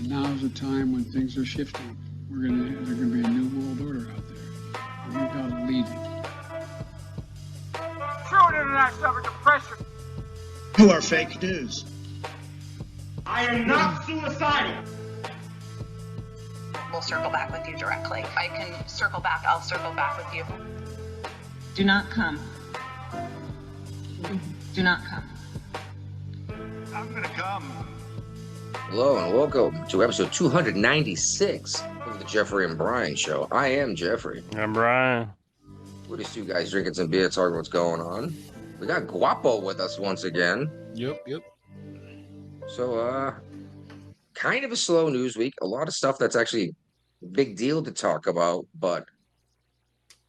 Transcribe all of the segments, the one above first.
now's the time when things are shifting. There's gonna be a new world order out there. And we've got to lead it. True international depression. You are fake news. I am not suicidal. We'll circle back with you directly. If I can circle back, I'll circle back with you. Do not come. Do not come. I'm gonna come. Hello and welcome to episode 296 of the Jeffrey and Brian Show. I am Jeffrey. I'm Brian. We're just two guys drinking some beer, talking what's going on. We got Guapo with us once again. Yep. So, kind of a slow news week. A lot of stuff that's actually a big deal to talk about, but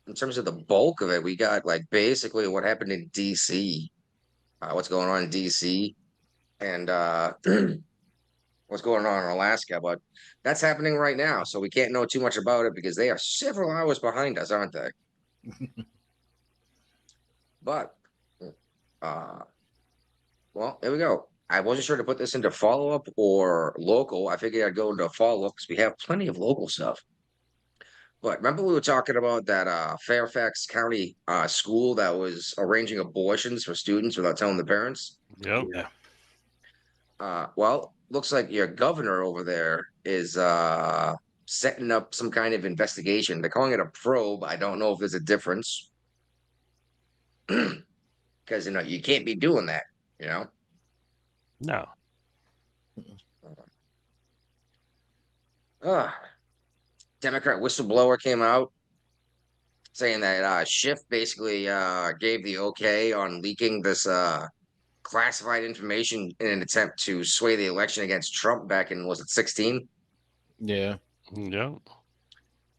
in terms of the bulk of it, we got like basically what happened in DC, what's going on in DC, and what's going on in Alaska. But that's happening right now, so we can't know too much about it because they are several hours behind us, aren't they? But, well, here we go. I wasn't sure to put this into follow-up or local. I figured I'd go into follow-up because we have plenty of local stuff. But remember we were talking about that Fairfax County school that was arranging abortions for students without telling the parents? Yep. Yeah. Well, looks like your governor over there is setting up some kind of investigation. They're calling it a probe. I don't know if there's a difference. Because, you can't be doing that, No. Democrat whistleblower came out saying that Schiff basically gave the okay on leaking this classified information in an attempt to sway the election against Trump back in, was it 16? Yeah. Yep.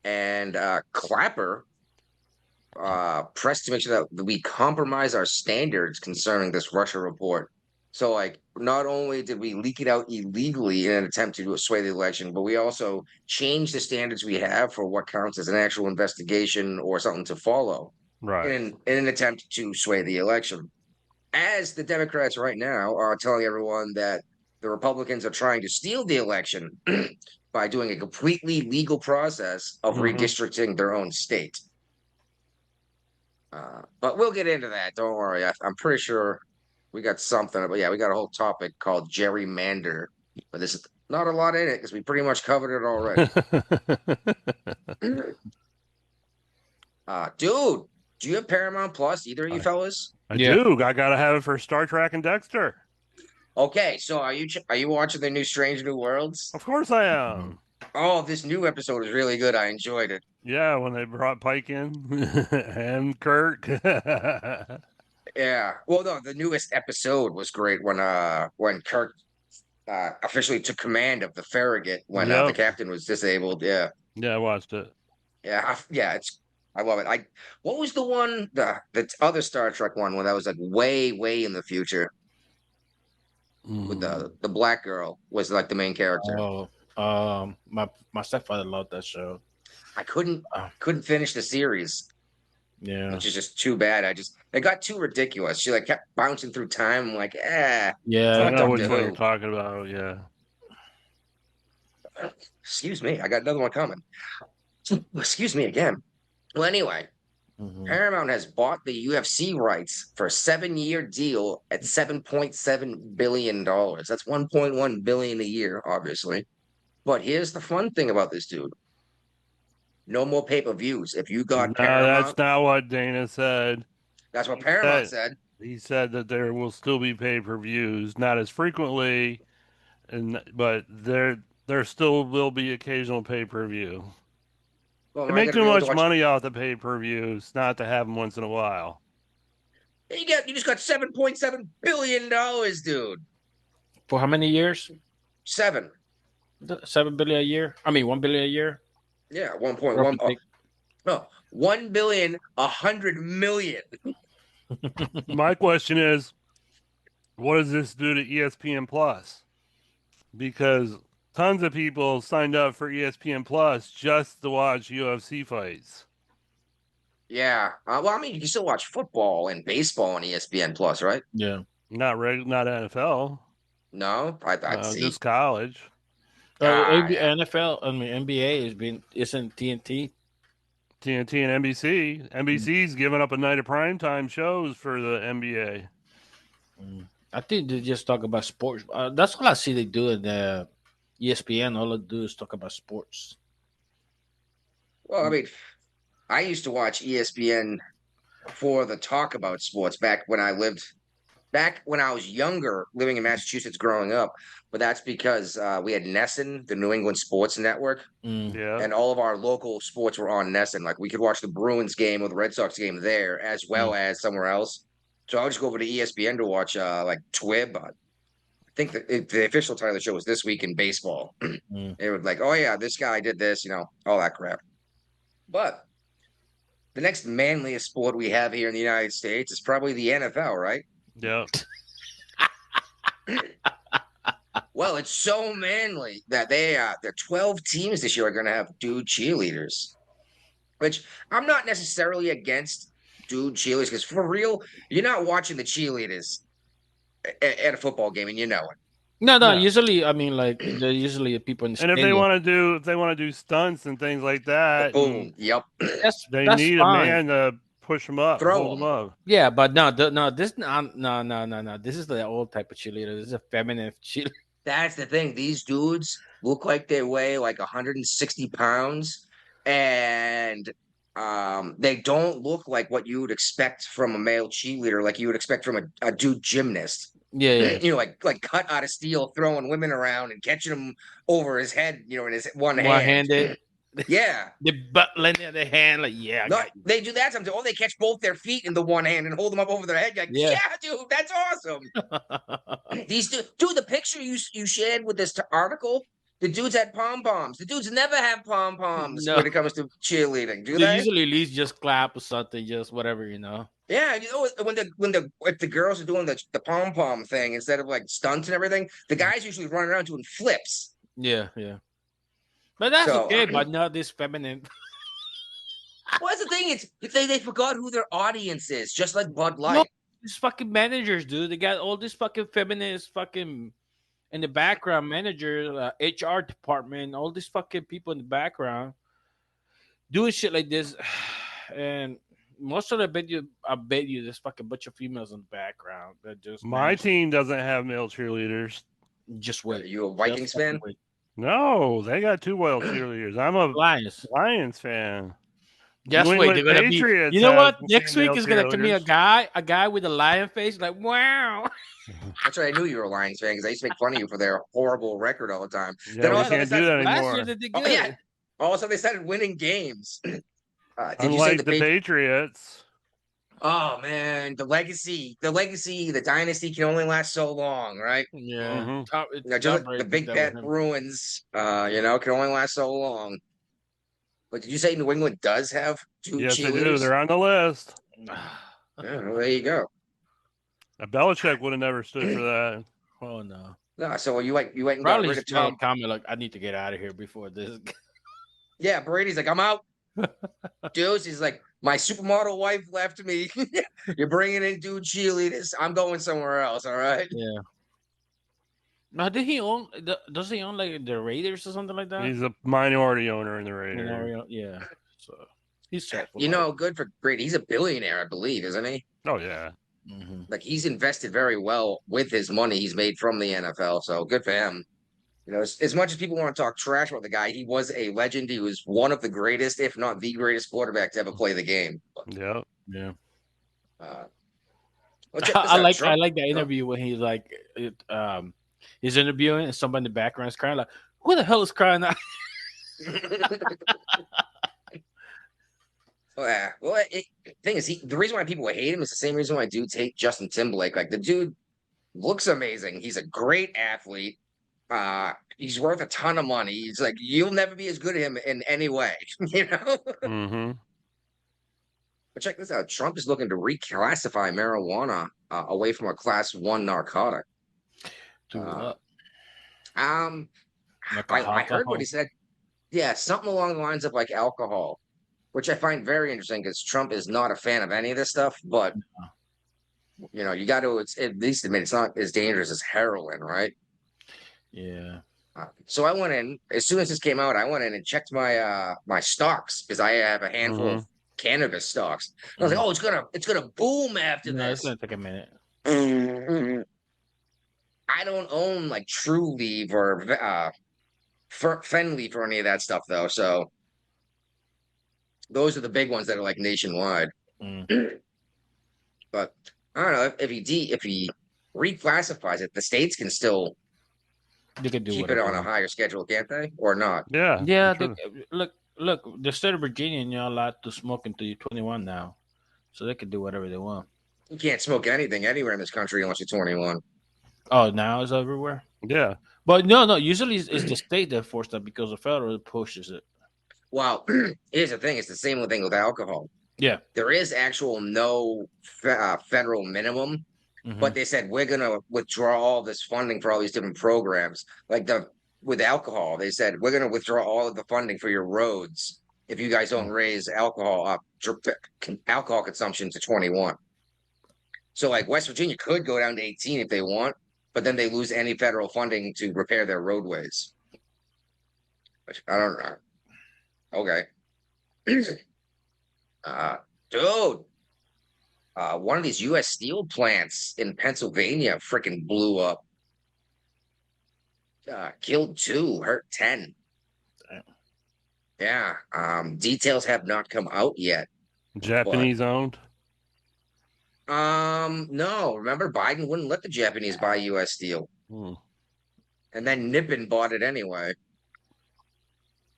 And Clapper pressed to make sure that we compromise our standards concerning this Russia report. So, not only did we leak it out illegally in an attempt to sway the election, but we also changed the standards we have for what counts as an actual investigation or something to follow, Right. in an attempt to sway the election. As the Democrats right now are telling everyone that the Republicans are trying to steal the election by doing a completely legal process of redistricting their own state. But we'll get into that. Don't worry. I'm pretty sure we got something. But yeah, we got a whole topic called gerrymander. But there's not a lot in it because we pretty much covered it already. Dude, do you have Paramount Plus? Either of you fellas? I do. I gotta have it for Star Trek and Dexter. Okay, so are you watching the new Strange New Worlds? Of course I am. Oh, this new episode is really good. I enjoyed it. Yeah, when they brought Pike in and Kirk. Yeah. Well, no, the newest episode was great when Kirk officially took command of the Farragut when the captain was disabled. Yeah. Yeah, I watched it. Yeah, I love it. What was the one, the other Star Trek one when that was like way, way in the future with the black girl was like the main character. My stepfather loved that show. I couldn't finish the series. Yeah, which is just too bad. It got too ridiculous. She kept bouncing through time. I'm like, Yeah, I know which one you're talking about. Yeah. Excuse me, I got another one coming. Excuse me again. Well, anyway, Paramount has bought the UFC rights for a 7-year deal at $7.7 billion. That's $1.1 billion a year, obviously. But here's the fun thing about this dude. No more pay-per-views. If you got Paramount... that's not what Dana said. That's what Paramount said. He said that there will still be pay-per-views, not as frequently, but there still will be occasional pay-per-view. Well, they make too much money off the pay-per-views not to have them once in a while. You just got $7.7 billion, dude. For how many years? 7 billion a year. I mean, 1 billion a year. Yeah, 1.1. No, 1 billion, 100 million. My question is, what does this do to ESPN Plus? Because tons of people signed up for ESPN Plus just to watch UFC fights. Yeah. Well, I mean, you can still watch football and baseball on ESPN Plus, right? Yeah. Not NFL. No, I'd see. Just college. Yeah. NFL, I mean NBA isn't TNT. TNT and NBC. NBC's giving up a night of primetime shows for the NBA. I think they just talk about sports. That's all I see they do in the ESPN. All they do is talk about sports. Well, I mean, I used to watch ESPN for the talk about sports back when I was younger, living in Massachusetts growing up. But that's because we had Nesson, the New England Sports Network, Yeah. and all of our local sports were on Nesson. Like we could watch the Bruins game or the Red Sox game there as well as somewhere else. So I would just go over to ESPN to watch like TWIB. I think the official title of the show was This Week in Baseball. It was like, oh yeah, this guy did this, all that crap. But the next manliest sport we have here in the United States is probably the NFL, right? Yeah. Well, it's so manly that the 12 teams this year are going to have dude cheerleaders, which I'm not necessarily against dude cheerleaders because for real, you're not watching the cheerleaders at a football game and you know it. No. Usually, I mean, like they're usually people in the And if stadium. they want to do stunts and things like that, Boom. Yep. they that's need fine. a man to push them up, Throw hold them up. Yeah, but no. This no. This is the old type of cheerleader. This is a feminine cheerleader. That's the thing. These dudes look like they weigh like 160 pounds, and they don't look like what you would expect from a male cheerleader, like you would expect from a dude gymnast. Yeah. Like cut out of steel, throwing women around and catching them over his head, in his one hand. One-handed. Yeah. The butt lending in the hand, like They do that sometimes. Oh, they catch both their feet in the one hand and hold them up over their head. You're like, yeah, dude, that's awesome. These dude, the picture you shared with this article, the dudes had pom poms. The dudes never have pom poms when it comes to cheerleading. Do they they? usually at least just clap or something, just whatever, Yeah, if the girls are doing the pom pom thing instead of like stunts and everything, the guys usually run around doing flips. Yeah. But that's okay, but not this feminine. What's the thing? It's they forgot who their audience is, just like Bud Light. No, these fucking managers, dude. They got all these fucking feminist fucking in the background, manager, HR department, all these fucking people in the background doing shit like this. And most of them, I bet you there's fucking bunch of females in the background that just My team doesn't have male cheerleaders. Just wait. Are you a Vikings fan? Wait. No, they got two male cheerleaders. I'm a Lions fan. Just New wait, England they're gonna Patriots be. You know what? have Next week female is gonna come me a cheerleaders. guy with a lion face, like wow. That's right. I knew you were a Lions fan because I used to make fun of you for their horrible record all the time. Yeah, Then we all of a can't sudden do that Last anymore. year they did Oh, good. yeah. All of a sudden they started winning games. Did you say Unlike the the Patriots. Oh man, the legacy, the dynasty can only last so long, right? Yeah. Mhm. Just like the Big Pet Bruins, can only last so long. But did you say New England does have two Yes, they do. cheerleaders? They're on the list. Yeah, well, there you go. Belichick would have never stood for that. Oh no. No, so you went and got Probably rid of just made a Tom. comment like, I need to get out of here before this. Yeah, Brady's like, I'm out. Dudes, he's like, my supermodel wife left me. You're bringing in dude cheerleaders. I'm going somewhere else. All right. Yeah. Now, did he own? Does he own like the Raiders or something like that? He's a minority owner in the Raiders. Yeah. So he's set. Good for Brady. He's a billionaire, I believe, isn't he? Oh yeah. Mm-hmm. Like he's invested very well with his money he's made from the NFL. So good for him. As much as people want to talk trash about the guy, he was a legend. He was one of the greatest, if not the greatest quarterback to ever play the game. Yeah. Yeah. I like the interview when he's like, he's interviewing and somebody in the background is crying like, who the hell is crying out? Well, thing is, the reason why people hate him is the same reason why dudes hate Justin Timberlake. Like the dude looks amazing. He's a great athlete. He's worth a ton of money. He's like, you'll never be as good as him in any way, Mm-hmm. But check this out. Trump is looking to reclassify marijuana away from a class 1 narcotic. I heard what he said. Yeah, something along the lines of like alcohol, which I find very interesting because Trump is not a fan of any of this stuff. But you got to at least admit it's not as dangerous as heroin, right? Yeah. So I went in as soon as this came out. I went in and checked my my stocks because I have a handful of cannabis stocks. I was like, oh, it's gonna boom after No, it's this. gonna take a minute. I don't own like True Leaf or Fenleaf or any of that stuff though. So those are the big ones that are like nationwide. But I don't know if he reclassifies it, the states can still They could do keep it whatever. on a higher schedule, can't they? Or not? Yeah. Yeah, for sure. look. The state of Virginia, you're allowed to smoke until you're 21 now, so they could do whatever they want. You can't smoke anything anywhere in this country unless you're 21. Oh, now it's everywhere. Yeah. But no. Usually, it's the state that forced that because the federal pushes it. Well, here's the thing: it's the same thing with alcohol. Yeah. There is actual no federal minimum, but they said we're gonna withdraw all this funding for all these different programs. Like with alcohol, they said we're gonna withdraw all of the funding for your roads if you guys don't raise alcohol consumption to 21. So like West Virginia could go down to 18 if they want, but then they lose any federal funding to repair their roadways. Which I don't know. Okay. Dude, one of these U.S. steel plants in Pennsylvania freaking blew up. Killed 2, hurt 10. Damn. Yeah. Details have not come out yet. Japanese owned. No. Remember, Biden wouldn't let the Japanese buy U.S. steel, and then Nippon bought it anyway.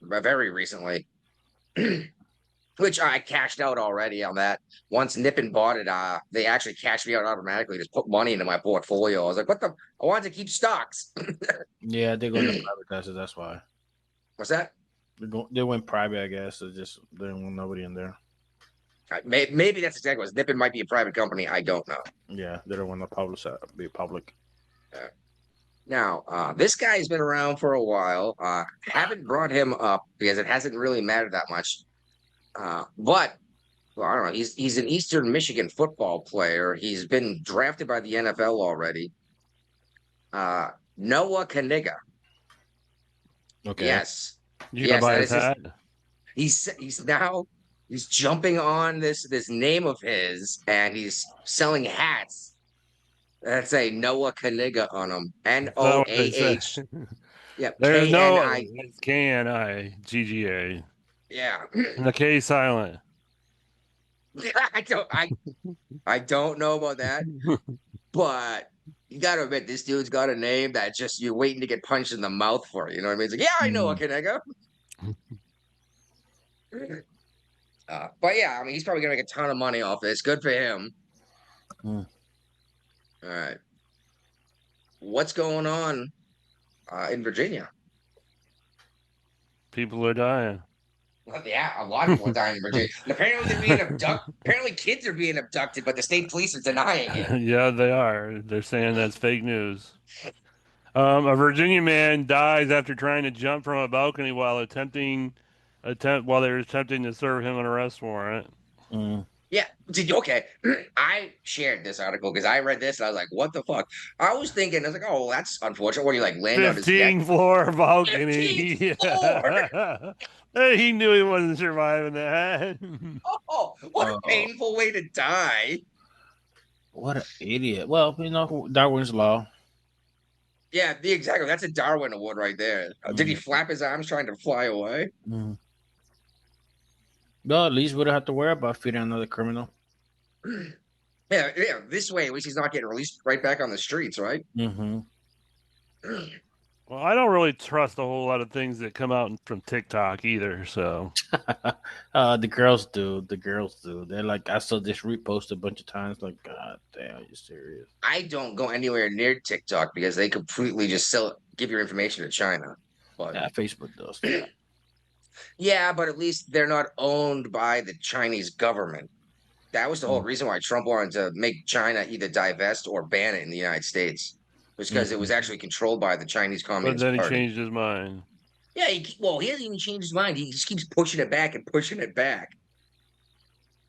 Very recently. Which I cashed out already on that. Once Nippon bought it, they actually cashed me out automatically. Just put money into my portfolio. I was like, "What the? I wanted to keep stocks." Yeah, they're going to privatize it. That's why. What's that? They went private, I guess. So just they don't want nobody in there. Maybe that's exactly what it was. Nippon might be a private company. I don't know. Yeah, they don't want to be public. Now, this guy's been around for a while. Haven't brought him up because it hasn't really mattered that much. But well, I don't know. He's an Eastern Michigan football player. He's been drafted by the NFL already. Noah Knigga. Okay. Yes. You gonna buy his hat? He's jumping on this name of his, and he's selling hats that say Noah Knigga on them. NOAH. Yeah. There's no KNI. KNIGGA. Yeah. And the K is silent. I don't know about that, but you gotta admit this dude's got a name that just you're waiting to get punched in the mouth for. You know what I mean? It's like, yeah, I know a Knigga. But yeah, I mean, he's probably gonna make a ton of money off this. Good for him. All right. What's going on in Virginia? People are dying. Well, yeah, a lot of people are dying in Virginia. And apparently they're being abducted. Apparently kids are being abducted, but the state police are denying it. Yeah, they are. They're saying that's fake news. A Virginia man dies after trying to jump from a balcony while they were attempting to serve him an arrest warrant. Yeah. Okay. I shared this article because I read this and I was like, what the fuck? I was like, oh, that's unfortunate. What do you like land on his neck? 15-floor balcony. 15th floor. He knew he wasn't surviving that. Oh, what a painful way to die. What an idiot. Well, Darwin's law. Yeah, exactly. That's a Darwin Award right there. Did he flap his arms trying to fly away? Well, at least we don't have to worry about feeding another criminal. Yeah. This way, at least he's not getting released right back on the streets, right? Well, I don't really trust a whole lot of things that come out from TikTok either. So the girls do. They're like, I saw this repost a bunch of times. Like, God damn, are you serious? I don't go anywhere near TikTok because they completely just give your information to China. But yeah, Facebook does. Yeah, but at least they're not owned by the Chinese government. That was the whole reason why Trump wanted to make China either divest or ban it in the United States. Was because it was actually controlled by the Chinese Communist But then Party. he changed his mind. Yeah, he hasn't even changed his mind. He just keeps pushing it back and pushing it back.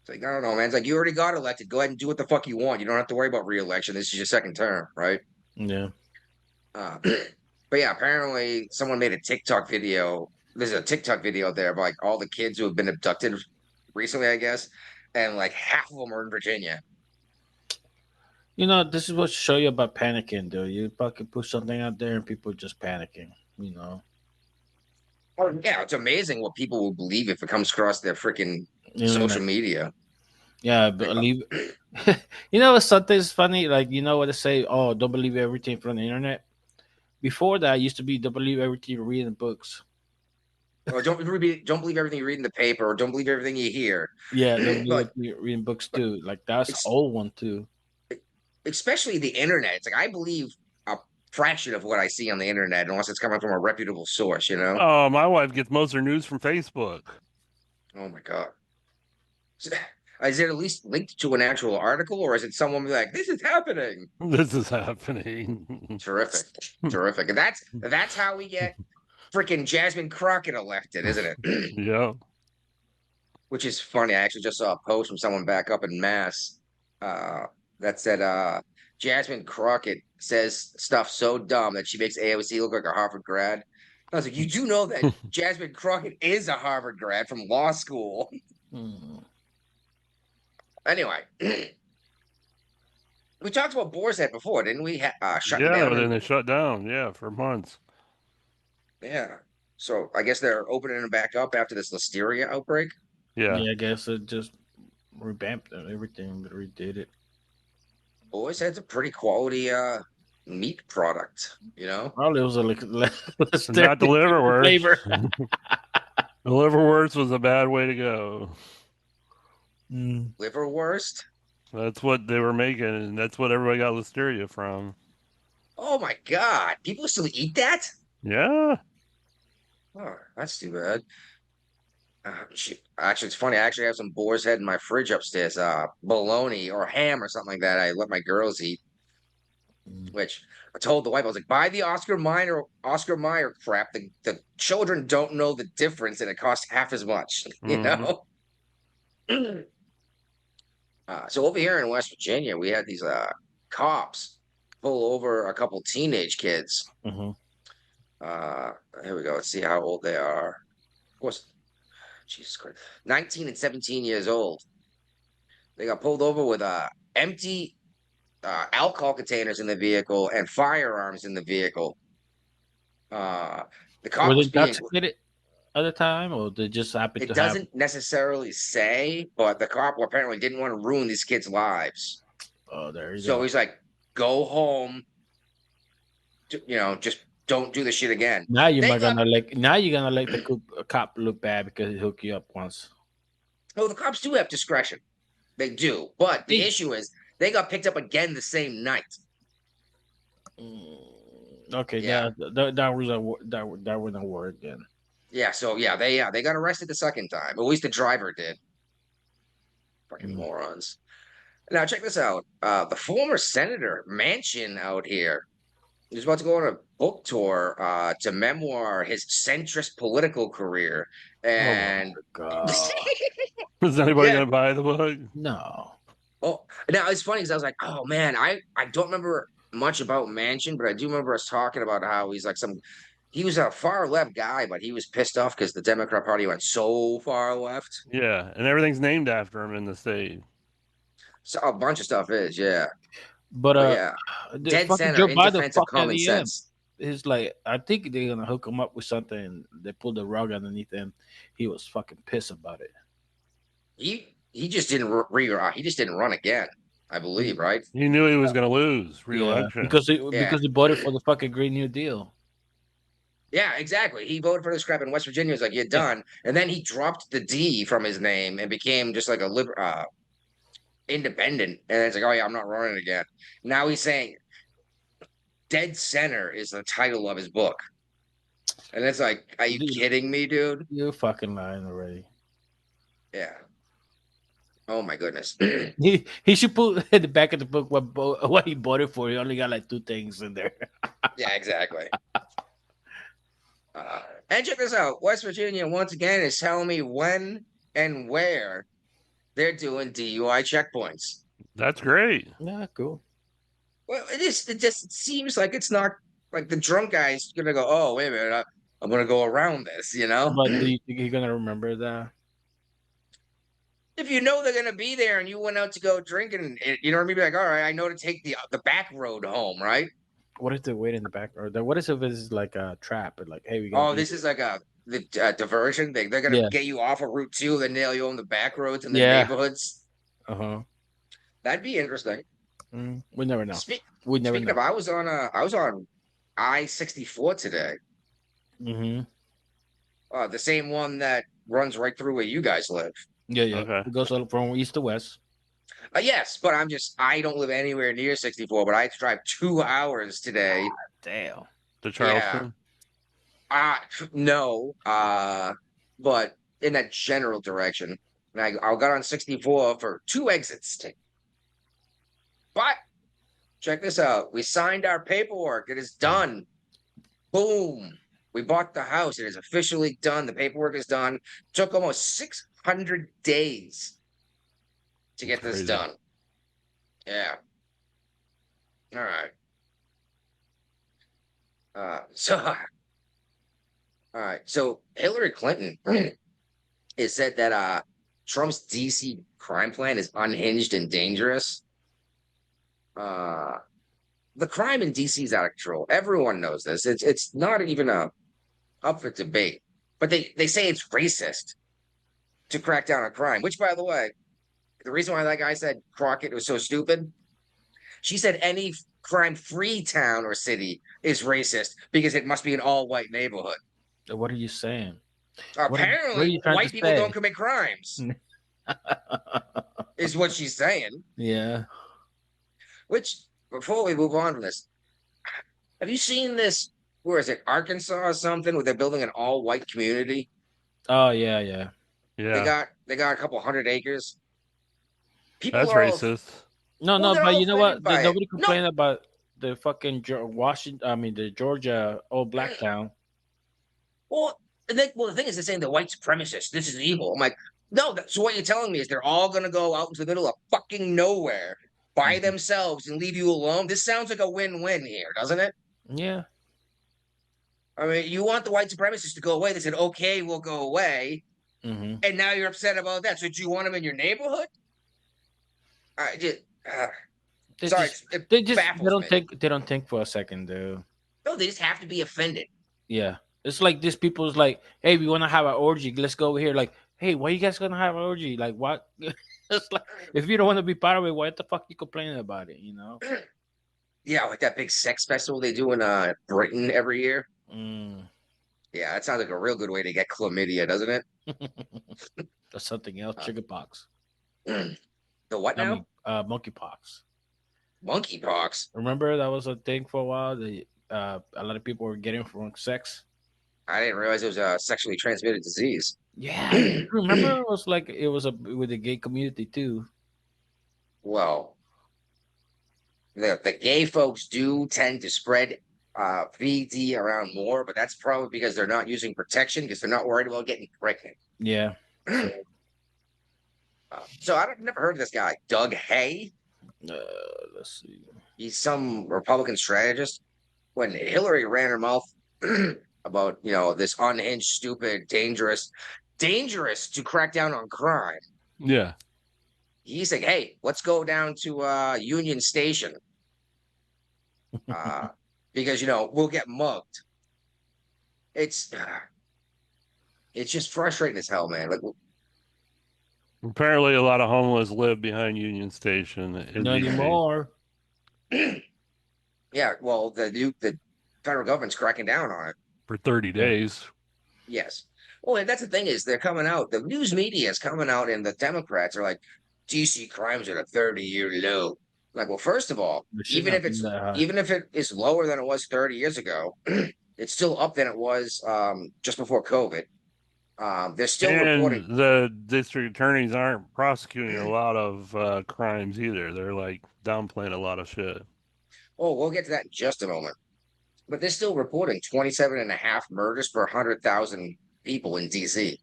It's like, I don't know, man. It's like, you already got elected. Go ahead and do what the fuck you want. You don't have to worry about re-election. This is your second term, right? Yeah. But But yeah, apparently someone made a TikTok video. There's a TikTok video there of like all the kids who have been abducted recently, I guess, and like half of them are in Virginia. You know, this is what show you about panicking, dude. You fucking put something out there and people just panicking. You know. Oh yeah, it's amazing what people will believe if it comes across their freaking social Internet. media. Yeah, Like, believe. You know, something's funny. Like you know what to say. Oh, don't believe everything from the internet. Before that, it used to be don't believe everything you read in books. oh, don't believe everything you read in the paper, or don't believe everything you hear. Yeah, don't believe Like, everything you read in books too. Like that's an ex- old one too. especially the internet. It's like I believe a fraction of what I see on the internet, unless it's coming from a reputable source. You know? Oh, my wife gets most of her news from Facebook. Oh my god. Is it at least linked to an actual article, or is it someone be like, "This is happening"? This is happening. Terrific, terrific, and that's how we get freaking Jasmine Crockett elected, isn't it? Yeah. Which is funny. I actually just saw a post from someone back up in Mass that said Jasmine Crockett says stuff so dumb that she makes AOC look like a Harvard grad. I was like, you do know that Jasmine Crockett is a Harvard grad from law school. Hmm. Anyway, we talked about Boar's Head before, didn't we? Shut Yeah, down. but then they shut down. Yeah, for months. Yeah. So I guess they're opening it back up after this listeria outbreak. Yeah. Yeah, I guess it just revamped everything, redid it. Boar's Head's a pretty quality meat product, you know? Probably it was a Not the liverwurst. flavor. The liverwurst was a bad way to go. Liverwurst. That's what they were making, and that's what everybody got listeria from. Oh my god. People still eat that? Yeah. Oh, that's too bad. Actually, it's funny. I actually have some boar's head in my fridge upstairs. Bologna or ham or something like that. I let my girls eat. Which I told the wife, I was like, buy the Oscar Mayer crap. The children don't know the difference, and it costs half as much. You know. So over here in West Virginia, we had these cops pull over a couple teenage kids. Here we go. Let's see how old they are. Of course, Jesus Christ, 19 and 17 years old. They got pulled over with empty alcohol containers in the vehicle and firearms in the vehicle. The cop Were they was being. intoxicated at the time, or they just happened It to doesn't necessarily say, but the cop apparently didn't want to ruin these kids' lives. Oh, there you So go. he's like, go home. Just don't do this shit again. Now you're gonna let the cop look bad because he hooked you up once. Oh, the cops do have discretion. They do. But the issue is they got picked up again the same night. Okay, Yeah. that was a word then. Yeah, so they got arrested the second time. At least the driver did. Fucking morons. Now check this out. The former Senator Manchin out here. He's about to go on a book tour to memoir his centrist political career. And God. Is anybody Yeah. gonna buy the book? No. oh, now it's funny because I was like, oh man, I don't remember much about Manchin, but I do remember us talking about how he's like he was a far left guy, but he was pissed off because the Democrat Party went so far left. Yeah, and everything's named after him in the state. So a bunch of stuff is, yeah. But yeah. the Dead fucking center Joe in Biden defense of fucked at common the end. sense. It's like I think they're gonna hook him up with something. They pulled the rug underneath him. He was fucking pissed about it. He just didn't he just didn't run again, I believe, right? He knew he was gonna lose re-election. Because he voted for the fucking Green New Deal. Yeah, exactly. He voted for this crap in West Virginia. He's like, you're done. And then he dropped the D from his name and became just like a independent. And it's like, oh yeah, I'm not running again. Now he's saying Dead Center is the title of his book. And it's like, are you kidding me, dude? You're fucking lying already. Yeah. Oh my goodness. He should put in the back of the book what he bought it for. He only got like 2 things in there. Yeah, exactly. And check this out. West Virginia, once again, is telling me when and where they're doing DUI checkpoints. That's great. Yeah, cool. Well, it just seems like it's not Like the drunk guy's gonna go, oh wait a minute, I'm gonna go around this, you know. But do you think he's gonna remember that? If you know they're gonna be there and you went out to go drinking, you know what I mean? Be like, all right, I know to take the back road home, right? What if they wait in the back, or what if it's like a trap? Like, hey, we gotta Oh, be this is like the diversion thing. They're gonna Yeah. get you off of Route 2, then nail you on the back roads in the Yeah. neighborhoods. Uh-huh. That'd be interesting. We never know. Speak, We never speaking know. of, I was on I-64 today. Mm-hmm. The same one that runs right through where you guys live. Yeah, yeah. Okay. It goes from east to west. Yes, but I don't live anywhere near 64, but I had to drive 2 hours today. Damn. To Charleston. No, but in that general direction. And I got on 64 for 2 exits. But check this out. We signed our paperwork. It is done. Boom. We bought the house. It is officially done. The paperwork is done. Took almost 600 days to get this Crazy. done. Yeah. All right. All right. So Hillary Clinton has said that Trump's DC crime plan is unhinged and dangerous. The crime in DC is out of control. Everyone knows this. It's not even up for debate. But they say it's racist to crack down on crime, which, by the way, the reason why that guy said Crockett was so stupid, she said any crime-free town or city is racist because it must be an all-white neighborhood. What are you saying? what are Apparently, you trying white to people say? don't commit crimes, is what she's saying. Yeah. Which, before we move on from this, have you seen this? Where is it? Arkansas or something, where they're building an all-white community. Oh yeah, yeah. Yeah. They got a couple 100 acres. People That's are all, racist. No, Well, no, they're but all you know offended what? by it. Nobody No. complained about the fucking Washington. I mean, the Georgia old black town. well, the thing is, they're saying the white supremacists. This is evil. I'm like, no. So what you're telling me is they're all gonna go out into the middle of fucking nowhere by themselves and leave you alone. This sounds like a win-win here, doesn't it? Yeah. I mean, you want the white supremacists to go away. They said, okay, we'll go away. Mm-hmm. And now you're upset about that. So do you want them in your neighborhood? I just, sorry, it They baffles don't me. think they don't think for a second, dude. No, they just have to be offended. Yeah. It's like these people's like, hey, we want to have an orgy. Let's go over here. Like, hey, why you guys gonna have an orgy? Like, what? It's like, if you don't want to be part of it, why the fuck you complaining about it? You know? Yeah, like that big sex festival they do in Britain every year. Yeah, that sounds like a real good way to get chlamydia, doesn't it? Or something else, chickenpox. The what now? Monkeypox. Monkeypox. Remember that was a thing for a while. A lot of people were getting from sex. I didn't realize it was a sexually transmitted disease. Yeah, remember it was with the gay community too. Well, the gay folks do tend to spread VD around more, but that's probably because they're not using protection because they're not worried about getting pregnant. Yeah. So I've never heard of this guy, Doug Hay. Let's see. He's some Republican strategist. When Hillary ran her mouth about this unhinged, stupid, dangerous to crack down on crime, Yeah. he's like, hey, let's go down to Union Station because we'll get mugged. It's just frustrating as hell, man. Like, Apparently, a lot of homeless live behind Union Station. Not anymore. Yeah, well, the federal government's cracking down on it For 30 days. Yes. Well, and that's the thing is they're coming out. The news media is coming out, and the Democrats are like, DC crimes at a 30-year low. Like, well, first of all, even if it is lower than it was 30 years ago, it's still up than it was just before COVID. They're still reporting. The district attorneys aren't prosecuting a lot of crimes either. They're like downplaying a lot of shit. Oh, we'll get to that in just a moment. But they're still reporting 27 and a half murders per 100,000 people in DC.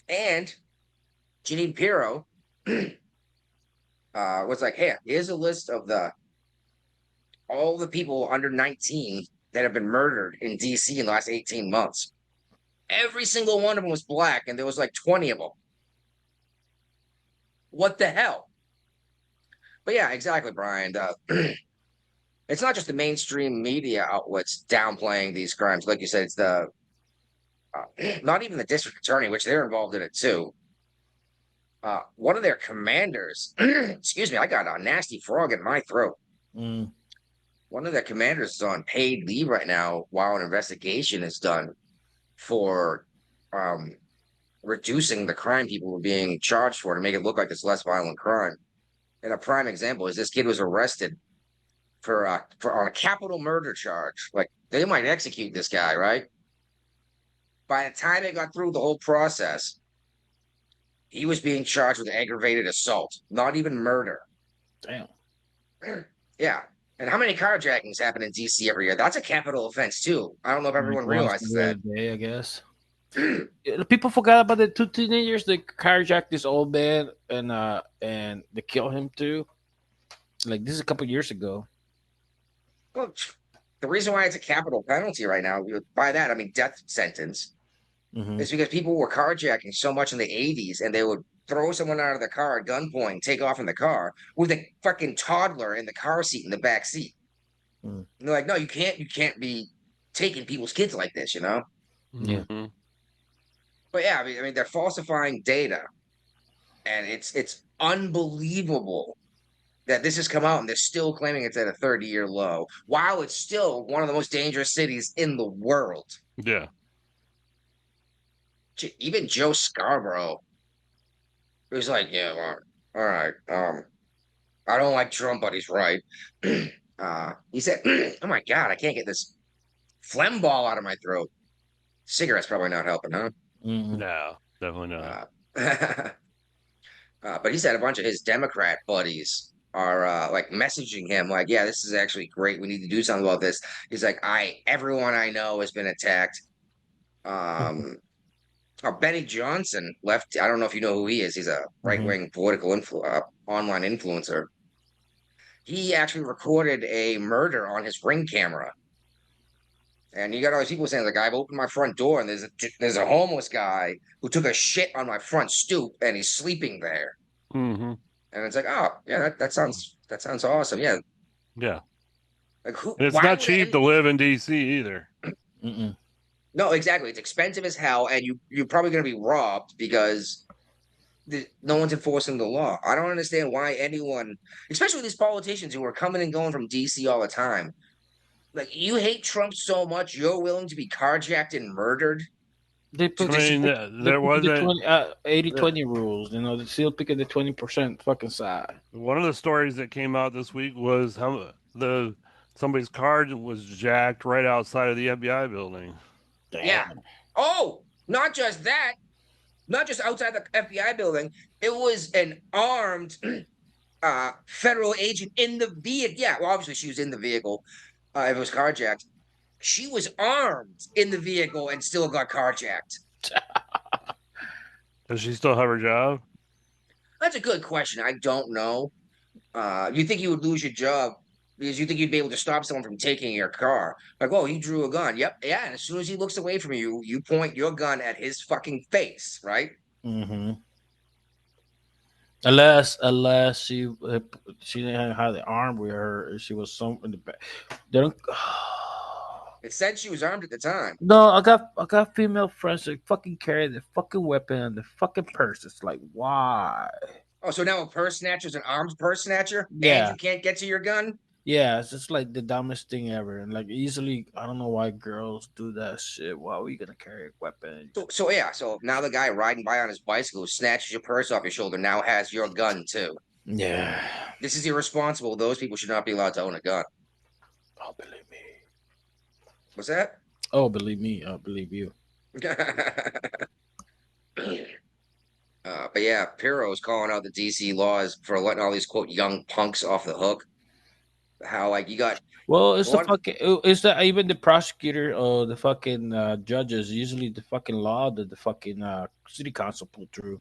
And Jeanine Pirro was like, hey, here's a list of all the people under 19 that have been murdered in DC in the last 18 months. Every single one of them was black, and there was like 20 of them. What the hell? But yeah, exactly, Brian. It's not just the mainstream media outlets downplaying these crimes. Like you said, it's the not even the district attorney, which they're involved in it too. One of their commanders, excuse me, I got a nasty frog in my throat. One of their commanders is on paid leave right now while an investigation is done for reducing the crime people were being charged for to make it look like this less violent crime. And a prime example is this kid was arrested for on a capital murder charge. Like, they might execute this guy, right? By the time they got through the whole process, he was being charged with aggravated assault, not even murder. Damn. Yeah. And how many carjackings happen in DC every year? That's a capital offense too. I don't know if everyone realizes that. Day, I guess. People forgot about the 2 teenagers that carjacked this old man and they killed him too. Like, this is a couple years ago. Well, the reason why it's a capital penalty right now, by that I mean death sentence, is because people were carjacking so much in the 80s, and they would throw someone out of the car at gunpoint, take off in the car with a fucking toddler in the car seat in the back seat. And they're like, no, you can't be taking people's kids like this, you know? Yeah. But yeah, I mean, they're falsifying data, and it's unbelievable that this has come out and they're still claiming it's at a 30-year low, while it's still one of the most dangerous cities in the world. Yeah. Even Joe Scarborough was like, yeah, well, all right. I don't like Trump, but he's right. He said, oh my God, I can't get this phlegm ball out of my throat. Cigarettes probably not helping, huh? No, definitely not. But he said a bunch of his Democrat buddies are like messaging him like, yeah, this is actually great. We need to do something about this. He's like, everyone I know has been attacked. Benny Johnson left. I don't know if you know who he is. He's a right-wing political online influencer. He actually recorded a murder on his Ring camera. And you got all these people saying, like, I've opened my front door and there's a homeless guy who took a shit on my front stoop and he's sleeping there. And it's like, oh yeah, that sounds awesome. Yeah. Yeah. Like, who? And it's not cheap to live in DC either. No, exactly. It's expensive as hell, and you're probably going to be robbed because no one's enforcing the law. I don't understand why anyone, especially these politicians who are coming and going from DC all the time, like, you hate Trump so much you're willing to be carjacked and murdered. They put there was the 80-20 rules. You know, they're still picking the 20% fucking side. One of the stories that came out this week was how somebody's car was jacked right outside of the FBI building. Damn. Yeah. Oh, not just that. Not just outside the FBI building. It was an armed federal agent in the vehicle. Yeah, well, obviously she was in the vehicle. If it was carjacked. She was armed in the vehicle and still got carjacked. Does she still have her job? That's a good question. I don't know. You think you would lose your job because you think you'd be able to stop someone from taking your car. Like, oh, he drew a gun. Yep. Yeah. And as soon as he looks away from you, you point your gun at his fucking face, right? Unless she didn't have the arm with her, she was some in the back. They don't. It said she was armed at the time. No, I got female friends that fucking carry the fucking weapon in the fucking purse. It's like, why? Oh, so now a purse snatcher is an armed purse snatcher? Yeah. And you can't get to your gun? Yeah, it's just like the dumbest thing ever. And like, easily, I don't know why girls do that shit. Why are we gonna carry a weapon? So now the guy riding by on his bicycle who snatches your purse off your shoulder now has your gun too. Yeah. This is irresponsible. Those people should not be allowed to own a gun. Oh, believe me. What's that? Oh, believe me. I believe you. But yeah, Piro's calling out the DC laws for letting all these quote young punks off the hook. How like you got it's the even the prosecutor or the fucking judges, usually the fucking law that the fucking city council pulled through,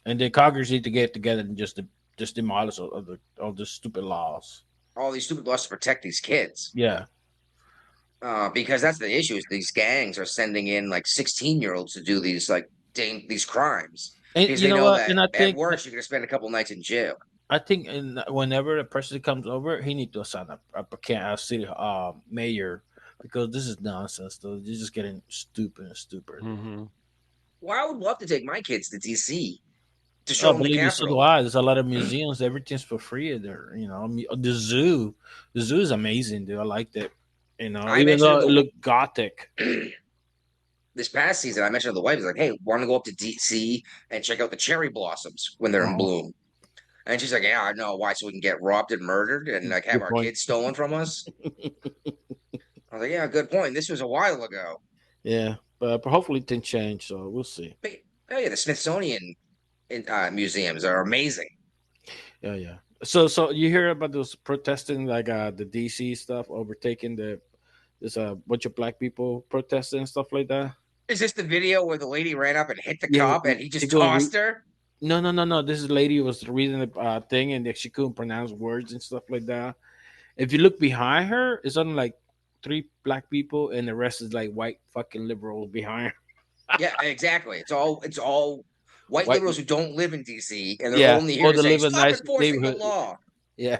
and the Congress need to get together and just demolish all the stupid laws. all these stupid laws to protect these kids. Yeah. Because that's the issue. Is these gangs are sending in like 16-year-olds to do these like these crimes And because you they know know what? that And I at think worst you're gonna spend a couple nights in jail. whenever a person comes over, he need to assign a city mayor, because this is nonsense. Though you're just getting stupid and stupid. Mm-hmm. Well, I would love to take my kids to DC to show Oh, them the believe me, so do Capitol. I. There's a lot of museums. Everything's for free there. The zoo. The zoo is amazing, dude. I liked it. I Even though mentioned it looked gothic. this past season, I mentioned to the wife, "Is like, hey, want to go up to DC and check out the cherry blossoms when they're in bloom?" And she's like, "Yeah, I know why, so we can get robbed and murdered and like have Good our point. kids stolen from us." I was like, "Yeah, good point. This was a while ago." Yeah, but hopefully things change. So we'll see. But, oh yeah, the Smithsonian museums are amazing. Yeah, yeah. So you hear about those protesting, like the DC stuff, overtaking there's a bunch of black people protesting and stuff like that. Is this the video where the lady ran up and hit the Yeah, cop and he she just go tossed her? No, no, no, no. This lady was reading the thing, and she couldn't pronounce words and stuff like that. If you look behind her, it's only like 3 black people, and the rest is like white fucking liberals behind her. Yeah, exactly. It's all white White- liberals who don't live in DC and they're Yeah, only or here to they say live in stop nice enforcing the neighborhood. law. Yeah.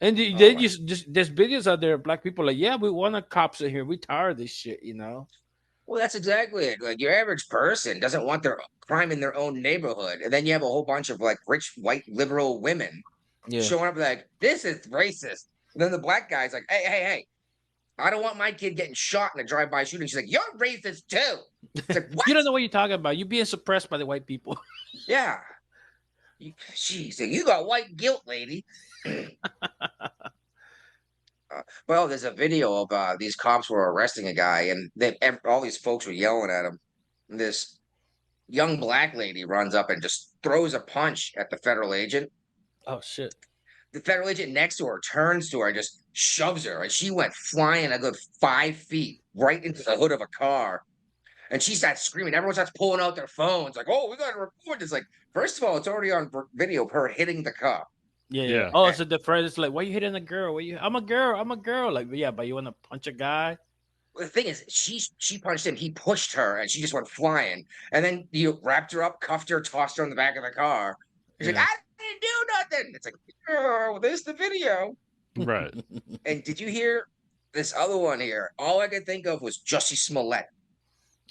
And Oh, then my- you just there's videos out there of black people like, yeah, we want a cops in here. We tired of this shit. Well, that's exactly it. Like your average person doesn't want their crime in their own neighborhood, and then you have a whole bunch of like rich white liberal women Yeah. showing up like this is racist. And then the black guy's like, hey, I don't want my kid getting shot in a drive-by shooting. She's like, you're racist too. It's like, what? You don't know what you're talking about. You're being suppressed by the white people. Yeah. Jeez, you got white guilt, lady. Well, there's a video of these cops were arresting a guy, and all these folks were yelling at him. And this young black lady runs up and just throws a punch at the federal agent. Oh shit. The federal agent next to her turns to her and just shoves her, and she went flying a good 5 feet right into the hood of a car. And she starts screaming. Everyone starts pulling out their phones, like, "Oh, we got to record this!" Like, first of all, it's already on video of her hitting the cop. Yeah, Yeah. yeah. Oh, so the friend is like, why you hitting a girl? I'm a girl. Like, yeah, but you want to punch a guy? The thing is, she punched him. He pushed her, and she just went flying. And then you wrapped her up, cuffed her, tossed her in the back of the car. He's Yeah. like, "I didn't do nothing." It's like, oh, there's the video. Right. And did you hear this other one here? All I could think of was Jussie Smollett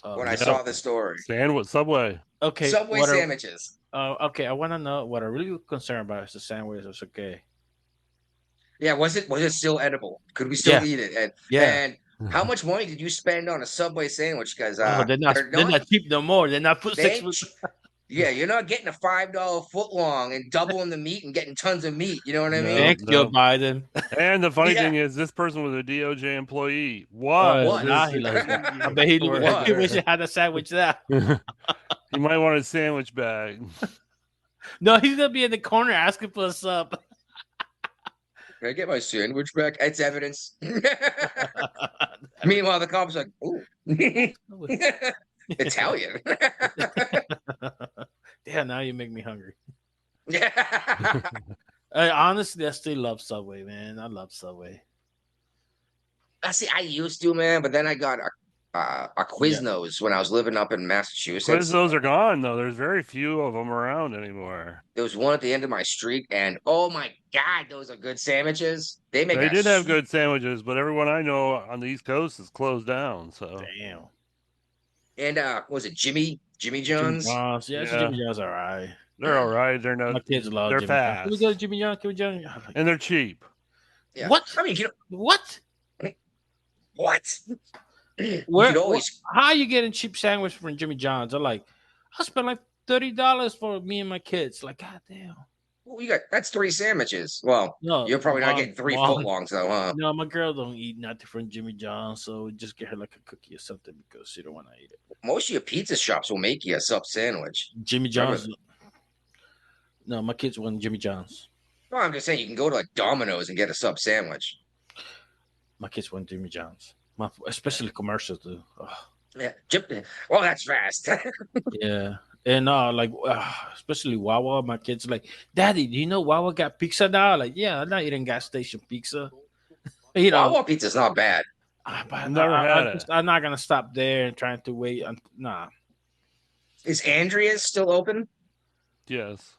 when I yeah. saw the story. Sandwich Subway. Okay. Subway what are- sandwiches. Okay, I want to know what I'm really concerned about is the sandwich. It's okay. Yeah, was it still edible? Could we still Yeah. eat it? And Yeah. and how much money did you spend on a Subway sandwich? Because Oh, they're not cheap no more. They're not put they six. ain't ch- yeah, you're not getting a $5 foot long and doubling the meat and getting tons of meat. You know what I No. mean? Thanks, Joe Biden. And the funny Yeah. thing is, this person was a DOJ employee. Why? What? Nah, he loves it. I bet he What? wish he had a sandwich there. He might want a sandwich bag. No, he's gonna be in the corner asking for a sub. Can I get my sandwich back? It's evidence. Meanwhile, the cop's like, "Ooh, Italian." Yeah, now you make me hungry. Yeah. Honestly, I still love Subway, man. I love Subway. See, I used to, man, but then I got a Quiznos when I was living up in Massachusetts. Quiznos are gone though. There's very few of them around anymore. There was one at the end of my street, and oh my god, those are good sandwiches. They make They a did have s- good sandwiches, but everyone I know on the East Coast is closed down. So Damn. And what was it Jimmy Jimmy John's? John's. Yeah, Yeah. Jimmy John's all right. they're all right. They're My not, kids love they're Jimmy John's. Can we fast. go to Jimmy John's? Can we John's? and they're cheap. Yeah. What? I mean, What? what? You Where? could always. How are you getting cheap sandwich from Jimmy John's? I'm like, I spent like $30 for me and my kids. Like, goddamn. Well, that's 3 sandwiches. Well, No, you're probably not Mom- getting 3 Mom- footlongs though, huh? No, my girl don't eat nothing from Jimmy John's, so we just get her like a cookie or something because she don't want to eat it. Most of your pizza shops will make you a sub sandwich. Jimmy John's. No, my kids want Jimmy John's. No, I'm just saying you can go to like Domino's and get a sub sandwich. My kids want Jimmy John's. Especially commercials, too. Oh, Yeah. Well, that's fast. yeah. And especially Wawa, my kids like, Daddy, do you know Wawa got pizza now? Like, yeah, I'm not eating gas station pizza. You know, Wawa pizza's not bad. but Never had it. I'm not gonna stop there and trying to wait. Nah. Is Andrea's still open? Yes.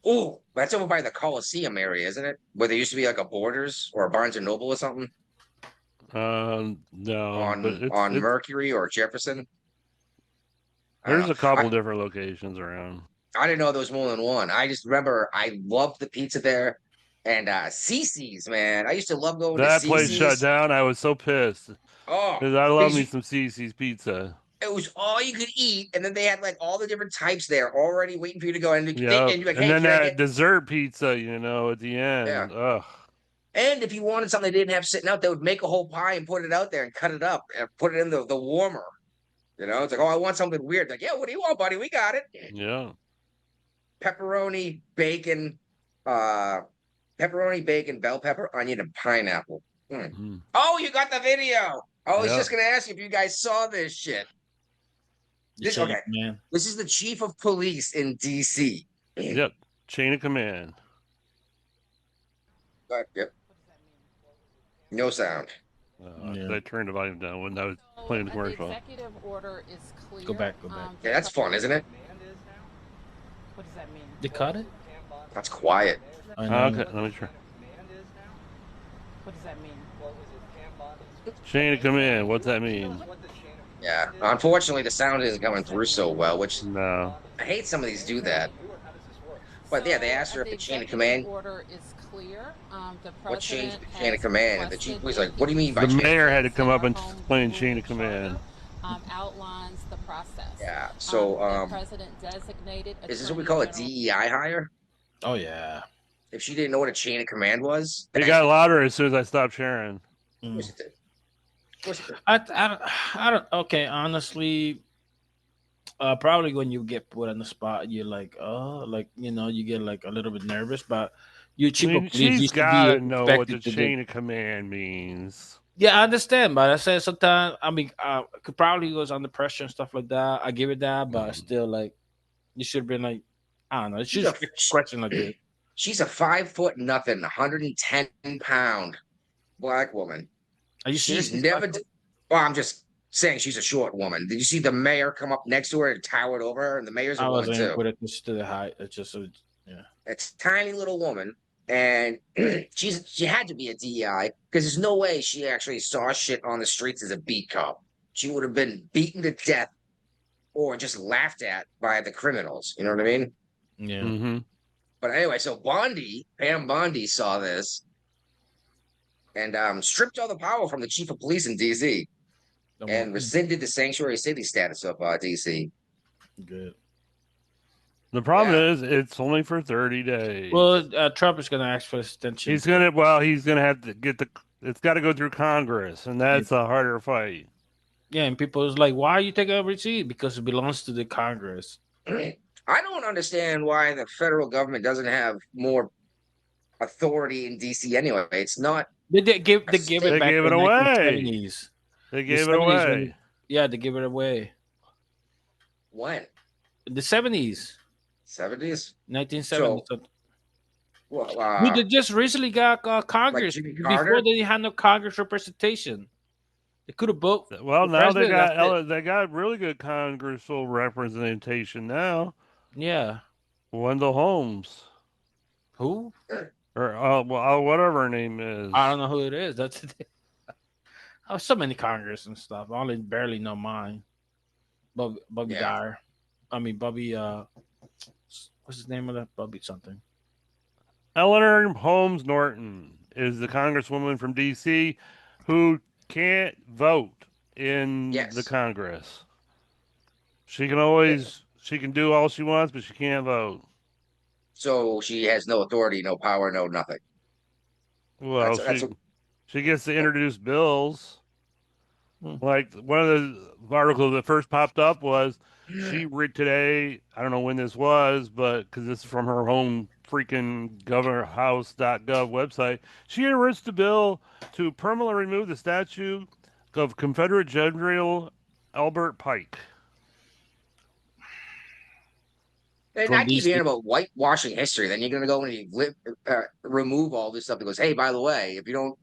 Oh, that's over by the Coliseum area, isn't it? Where there used to be like a Borders or a Barnes and Noble or something No, but on it's Mercury or Jefferson. I don't there's know. a couple different locations around. I didn't know there was more than one. I just remember I loved the pizza there, and Cece's, man. I used to love going to That place shut Cece's. down. I was so pissed Oh, because I love because me some CC's pizza. it was all you could eat, and then they had like all the different types there already waiting for you to go. And Yeah, and you're like, and hey, then can I that get? dessert pizza, at the Yeah. end. Ugh. And if you wanted something they didn't have sitting out, they would make a whole pie and put it out there and cut it up and put it in the warmer. It's like, oh, I want something weird. Like, yeah, what do you want, buddy? We got it. Yeah. Pepperoni, bacon, bell pepper, onion, and pineapple. Mhm. Oh, you got the video. I was Yeah. just gonna ask you if you guys saw this shit. Okay. Man. This is the chief of police in DC. Yep. Chain of command. Yep. No sound. I turned the volume down when I was playing the commercial. Executive order is clear. Go back. Yeah, that's fun, isn't it? What does that mean? They cut it? That's quiet. I know. Okay, let me try. What does that mean? Chain of command. What's that mean? Yeah. Unfortunately, the sound isn't coming through so well, which No. I hate some of these do that. But yeah, they asked her if the chain of command. Order is clear. The What changed president the chain of has command? And the chief was like, "What do you mean by The chain of mayor had command?" to come up and Home explain rule chain of charter, command. outlines the process. Yeah. So, the president designated. is this what we call a Attorney DEI hire? Oh yeah. If she didn't know what a chain of command was, It got louder as soon as I stopped sharing. Of course it did. Of course it did. I don't. Okay, honestly, probably when you get put on the spot, you're like, oh, like you get like a little bit nervous, but you I chief mean, of police she's used to gotta be know what the expected to chain do. of command means. Yeah, I understand, but I said sometimes. I mean, could probably was under pressure and stuff like that. I give it that, but still, like, you should have been like, I don't know. It's just a question like this. She's a 5'0" nothing, 110-pound black woman. Are you She's serious? never. Well, I'm just saying she's a short woman. Did you see the mayor come up next to her and towered over her? And the mayor's a I woman wasn't too. put it to the height. It's just, yeah. It's a tiny little woman, and she had to be a DEI because there's no way she actually saw shit on the streets as a beat cop. She would have been beaten to death or just laughed at by the criminals. You know what I mean? Yeah. Mm-hmm. But anyway, so Pam Bondi saw this and stripped all the power from the chief of police in DC and rescinded the sanctuary city status of DC. Good. The problem is, it's only for 30 days. Well, Trump is going to ask for extension. He's gonna have to get it's got to go through Congress, and that's a harder fight. Yeah, and people is like, why are you taking over seat? Because it belongs to the Congress. I don't understand why the federal government doesn't have more authority in DC anyway. It's not. They gave it back gave in it the away. 1970s. They gave The it 70s away. when- yeah, they gave it away. When? The 70s, 70s? 1970s. Well, Dude, they just recently got Congress. Jimmy Before Carter? they had no Congress representation. They could have voted. Well, the now they president, that's got really good congressional representation now. Yeah. Wendell Holmes, Who? or whatever her name is. I don't know who it is. That's oh, so many Congress and stuff. I only barely know mine. Bobby Yeah. Dyer. I mean Bobby. What's his name of that? Bobby something. Eleanor Holmes Norton is the congresswoman from D.C. who can't vote in the Congress. She can do all she wants, but she can't vote. So she has no authority, no power, no nothing. Well, she gets to introduce bills. Like one of the articles that first popped up was she read today. I don't know when this was, but because this is from her home freaking governorhouse.gov website, she introduced a bill to permanently remove the statue of Confederate General Albert Pike. And from I keep these hearing about whitewashing history. Then you're gonna go and remove all this stuff that goes, hey, by the way, if you don't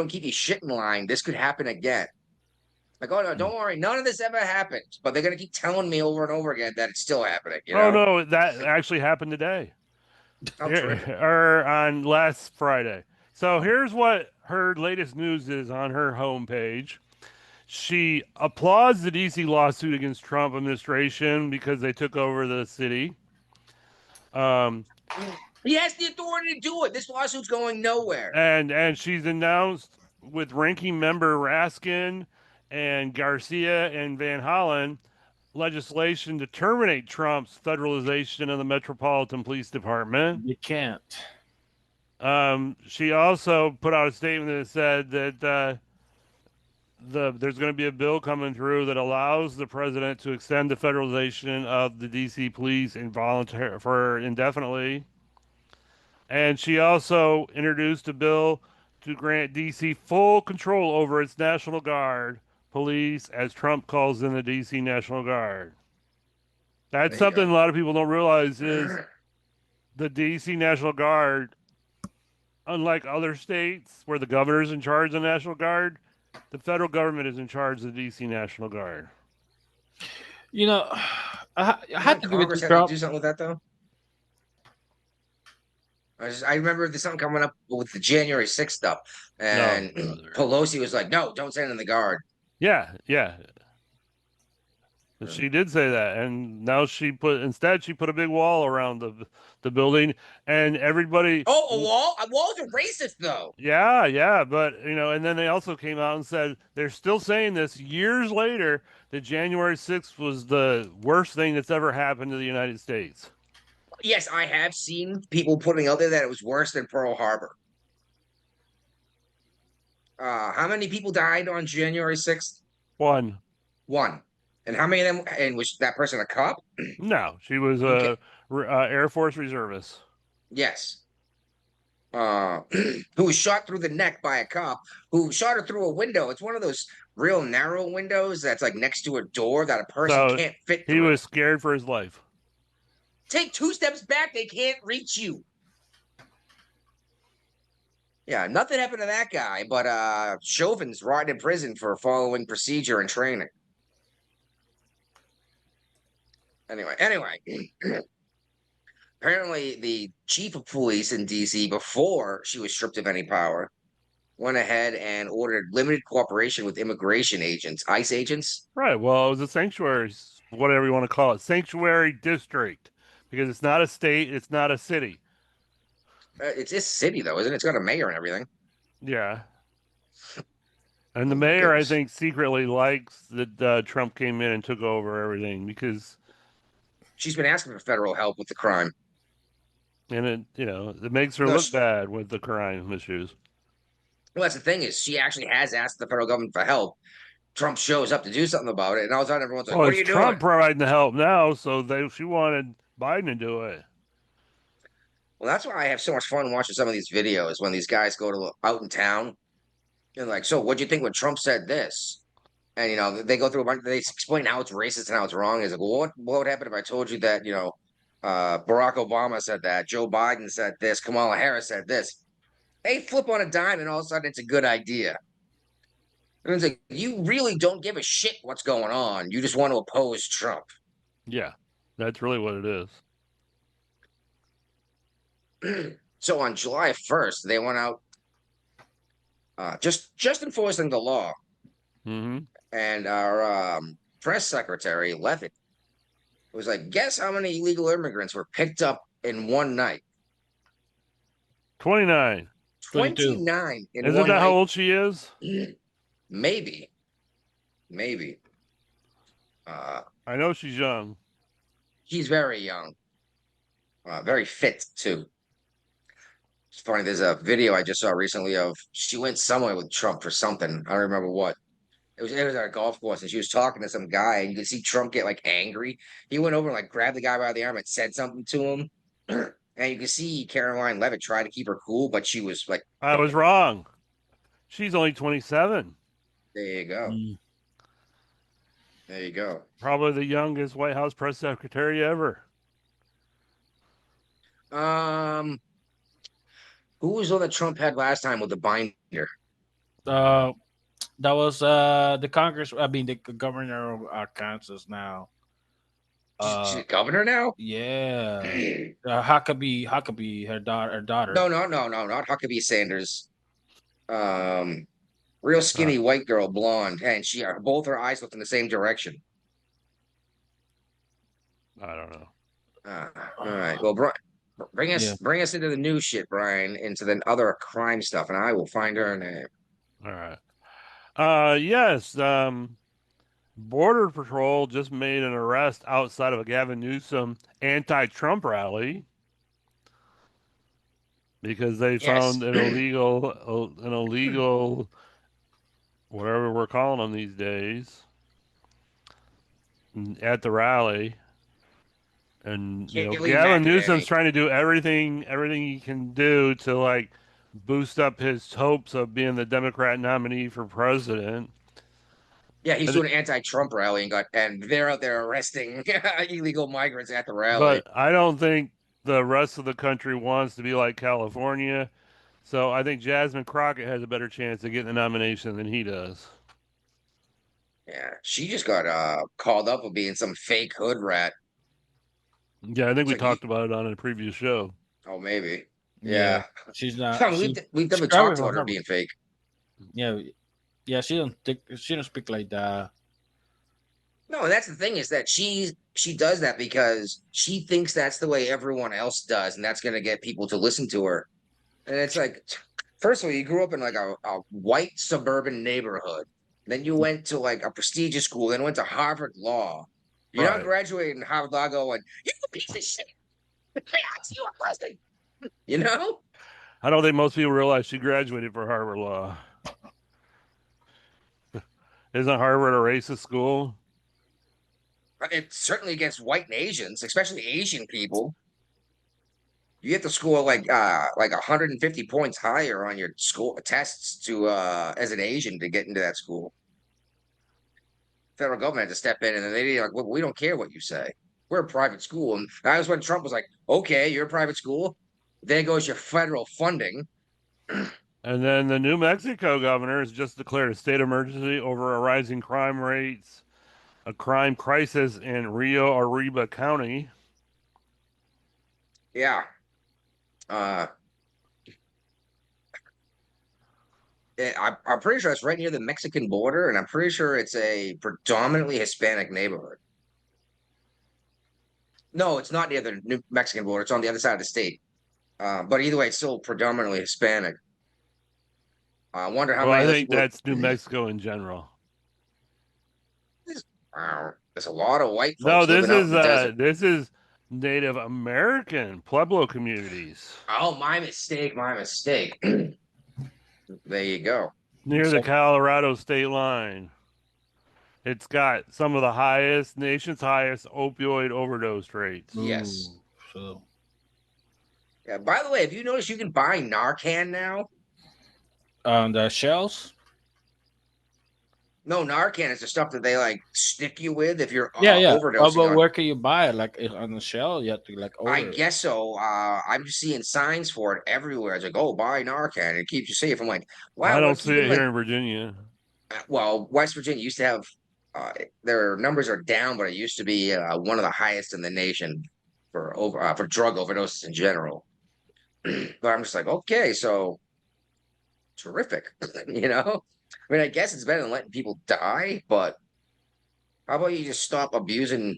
keep your shit in line, this could happen again. Like, oh no, don't worry, none of this ever happened. But they're gonna keep telling me over and over again that it's still happening. You Oh know? no, that actually happened today. Oh, terrific. Or on last Friday. So here's what her latest news is on her homepage. She applauds the DC lawsuit against Trump administration because they took over the city. He has the authority to do it. This lawsuit's going nowhere. And she's announced with ranking member Raskin and Garcia and Van Hollen legislation to terminate Trump's federalization of the Metropolitan Police Department. You can't. She also put out a statement that said that there's going to be a bill coming through that allows the president to extend the federalization of the DC police indefinitely. And she also introduced a bill to grant DC full control over its National Guard police, as Trump calls them the DC National Guard. That's something a lot of people don't realize is the DC National Guard, unlike other states where the governor is in charge of the National Guard, the federal government is in charge of the DC National Guard. You know, I had to give it Congress to have to Trump. do something with that though. I remember there's something coming up with the January 6th stuff, and Pelosi was like, "No, don't send in the guard." Yeah. She did say that, and now she put a big wall around the building, and everybody. Oh, a wall! Walls are racist, though. Yeah, but and then they also came out and said they're still saying this years later that January 6th was the worst thing that's ever happened to the United States. Yes, I have seen people putting out there that it was worse than Pearl Harbor. How many people died on January 6th? One. And how many of them? And was that person a cop? No, she was a Air Force reservist. Yes. Who was shot through the neck by a cop who shot her through a window. It's one of those real narrow windows that's like next to a door that a person can't fit through. He was scared for his life. Take 2 steps back, they can't reach you. Yeah, nothing happened to that guy, but Chauvin's rotting in prison for following procedure and training. Anyway. Apparently, the chief of police in DC, before she was stripped of any power, went ahead and ordered limited cooperation with immigration agents, ICE agents. Right. Well, it was a sanctuary, whatever you want to call it, sanctuary district, because it's not a state, it's not a city. It's a city, though, isn't it? It's got a mayor and everything. Yeah. And the mayor, I think, secretly likes that Trump came in and took over everything because she's been asking for federal help with the crime. And it makes her look bad with the crime issues. Well, that's the thing is she actually has asked the federal government for help. Trump shows up to do something about it, and all of a sudden everyone's like, "What are you doing?" Trump providing the help now, so she wanted Biden to do it. Well, that's why I have so much fun watching some of these videos when these guys go to out in town. And like, so what'd you think when Trump said this? And they go through a bunch. They explain how it's racist and how it's wrong. Is like, well, what would happen if I told you that Barack Obama said that, Joe Biden said this, Kamala Harris said this? They flip on a dime, and all of a sudden it's a good idea. And it's like you really don't give a shit what's going on. You just want to oppose Trump. Yeah, that's really what it is. So on July 1st, they went out just enforcing the law. Mm-hmm. And our press secretary, Levitt, was like, guess how many illegal immigrants were picked up in one night? 29. 29. Isn't that how old she is? Maybe. I know she's young. She's very young. Very fit, too. It's funny. There's a video I just saw recently of she went somewhere with Trump for something. I don't remember what. It was at a golf course, and she was talking to some guy, and you could see Trump get like angry. He went over and like grabbed the guy by the arm and said something to him. And you can see Caroline Levitt try to keep her cool, but she was like, I was wrong. She's only 27. There you go. There you go. Probably the youngest White House press secretary ever. Um, who was on that Trump had last time with the binder? That was the Congress. I mean, the governor of Arkansas now. She's a governor now? Yeah, Huckabee, her daughter. No, not Huckabee Sanders. Real skinny white girl, blonde, and she both her eyes looked in the same direction. I don't know. All right. Well, Brian, Yeah. bring us into the new shit, Brian, into the other crime stuff, and I will find her name. All right. Yes. Border Patrol just made an arrest outside of a Gavin Newsom anti-Trump rally because they found an illegal, whatever we're calling them these days, at the rally. And Gavin Newsom's trying to do everything he can do to like boost up his hopes of being the Democrat nominee for president. Yeah, he's doing an anti-Trump rally and they're out there arresting illegal migrants at the rally. But I don't think the rest of the country wants to be like California. So I think Jasmine Crockett has a better chance of getting the nomination than he does. Yeah, she just got called up for being some fake hood rat. Yeah, I think we talked about it on a previous show. Oh, maybe. Yeah. She's not. We've never talked about her being fake. Yeah, she don't speak like that. No, that's the thing is that she does that because she thinks that's the way everyone else does, and that's going to get people to listen to her. And it's like, first of all, you grew up in like a white suburban neighborhood. Then you went to like a prestigious school, then went to Harvard Law. You're not graduating Harvard Law going, you piece of shit. You are president. You know? I don't think most people realize she graduated for Harvard Law. Isn't Harvard a racist school? It's certainly against white and Asians, especially Asian people. You get to score like 150 points higher on your school tests to as an Asian to get into that school. Federal government had to step in, and then they like, well, we don't care what you say. We're a private school, and that was when Trump was like, "Okay, you're a private school. There goes your federal funding." And then the New Mexico governor has just declared a state emergency over a rising crime rates, a crime crisis in Rio Arriba County. Yeah. I'm pretty sure it's right near the Mexican border, and I'm pretty sure it's a predominantly Hispanic neighborhood. No, it's not near the New Mexican border. It's on the other side of the state. But either way, it's still predominantly Hispanic. I wonder how many. I think that's New Mexico in general. There's a lot of white folks. No, this is Native American Pueblo communities. Oh, my mistake. There you go. Near the Colorado state line. It's got some of the nation's highest opioid overdose rates. Yes. So. Yeah. By the way, have you noticed you can buy Narcan now? The shells. No, Narcan is the stuff that they like stick you with if you're overdosing. But where can you buy it? Like on the shell, you have to like order. I guess so. I'm just seeing signs for it everywhere. It's like, oh, buy Narcan. It keeps you safe. I'm like, wow. I don't see it here in Virginia. Well, West Virginia used to have. Their numbers are down, but it used to be one of the highest in the nation for drug overdoses in general. But I'm just like, okay, so terrific, you know. I mean, I guess it's better than letting people die, but how about you just stop abusing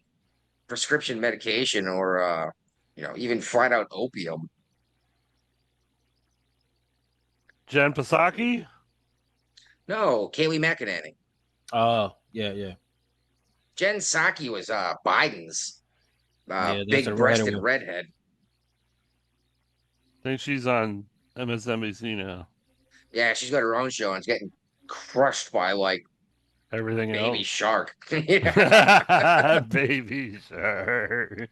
prescription medication or, even flat out opium? Jen Psaki? No, Kayleigh McEnany. Oh, yeah. Jen Psaki was Biden's big-breasted redhead. I think she's on MSNBC now. Yeah, she's got her own show and it's getting crushed by like everything Baby else. Shark. Baby Shark.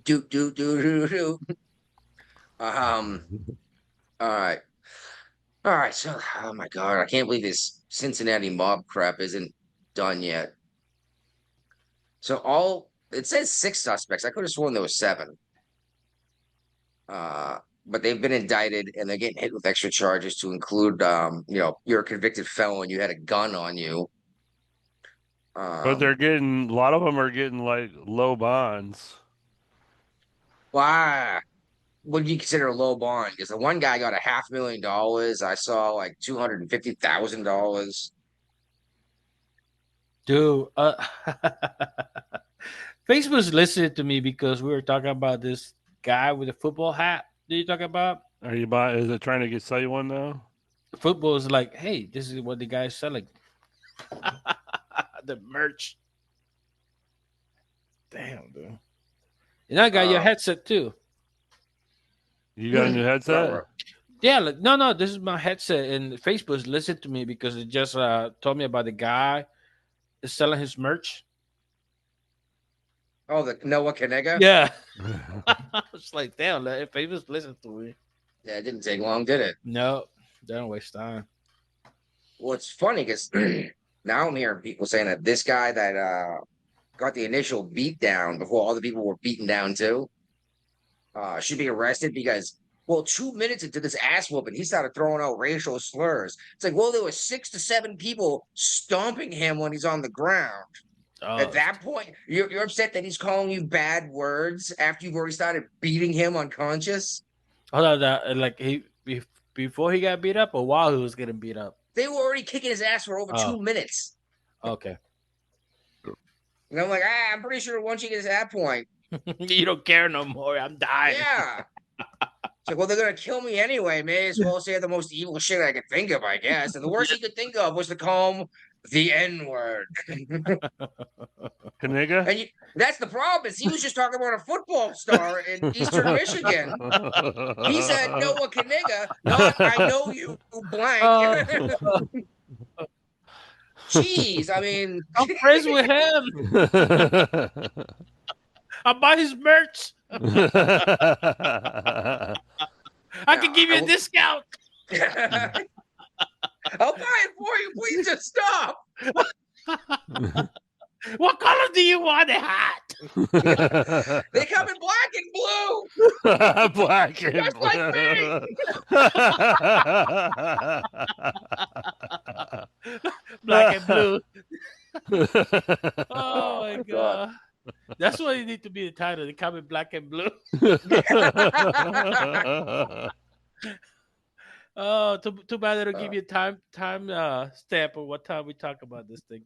do. All right. So, oh my God, I can't believe this Cincinnati mob crap isn't done yet. So it says 6 suspects. I could have sworn there was 7. But they've been indicted and they're getting hit with extra charges to include, you're a convicted felon, you had a gun on you. But they're getting a lot of them are getting like low bonds. Why? What do you consider a low bond? Because the one guy got $500,000. I saw like $250,000. Dude, Facebook's listening to me because we were talking about this guy with a football hat. Did you talk about? Are you buying? Is it trying to sell you one now? Football is like, hey, this is what the guy's selling. The merch. Damn, dude. And I got your headset too. You got a new headset? Yeah, like, no, this is my headset, and Facebook's listened to me because it just told me about the guy is selling his merch. Oh, the Noah Knigga? Yeah. I was like, damn, Facebook's listening to me. Yeah, it didn't take long, did it? No, they don't waste time. Well, it's funny because now I'm hearing people saying that this guy that got the initial beat down before all the people were beaten down too should be arrested because, well, 2 minutes into this ass whooping, he started throwing out racial slurs. It's like, well, there were 6 to 7 people stomping him when he's on the ground. Oh. At that point, you're upset that he's calling you bad words after you've already started beating him unconscious? Hold on, like before he got beat up or while he was getting beat up? They were already kicking his ass for over 2 minutes. Okay. And I'm like, I'm pretty sure once you get to that point, you don't care no more. I'm dying. Yeah. It's like, well, they're gonna kill me anyway. May as well say the most evil shit I could think of, I guess. And the worst he could think of was to call him the N-word. Knigga? And that's the problem, is he was just talking about a football star in Eastern Michigan. He said Noah Knigga, not I know you blank. Jeez, I mean, I'm friends with him. I'll buy his merch. I can give you a discount. I'll buy it for you. Please just stop. What color do you want a hat? They come in black and blue. Black and Just like me. Black and blue. Oh my god. That's why you need to be the title. They come in black and blue. Oh, too bad they don't give you a time stamp of what time we talk about this thing.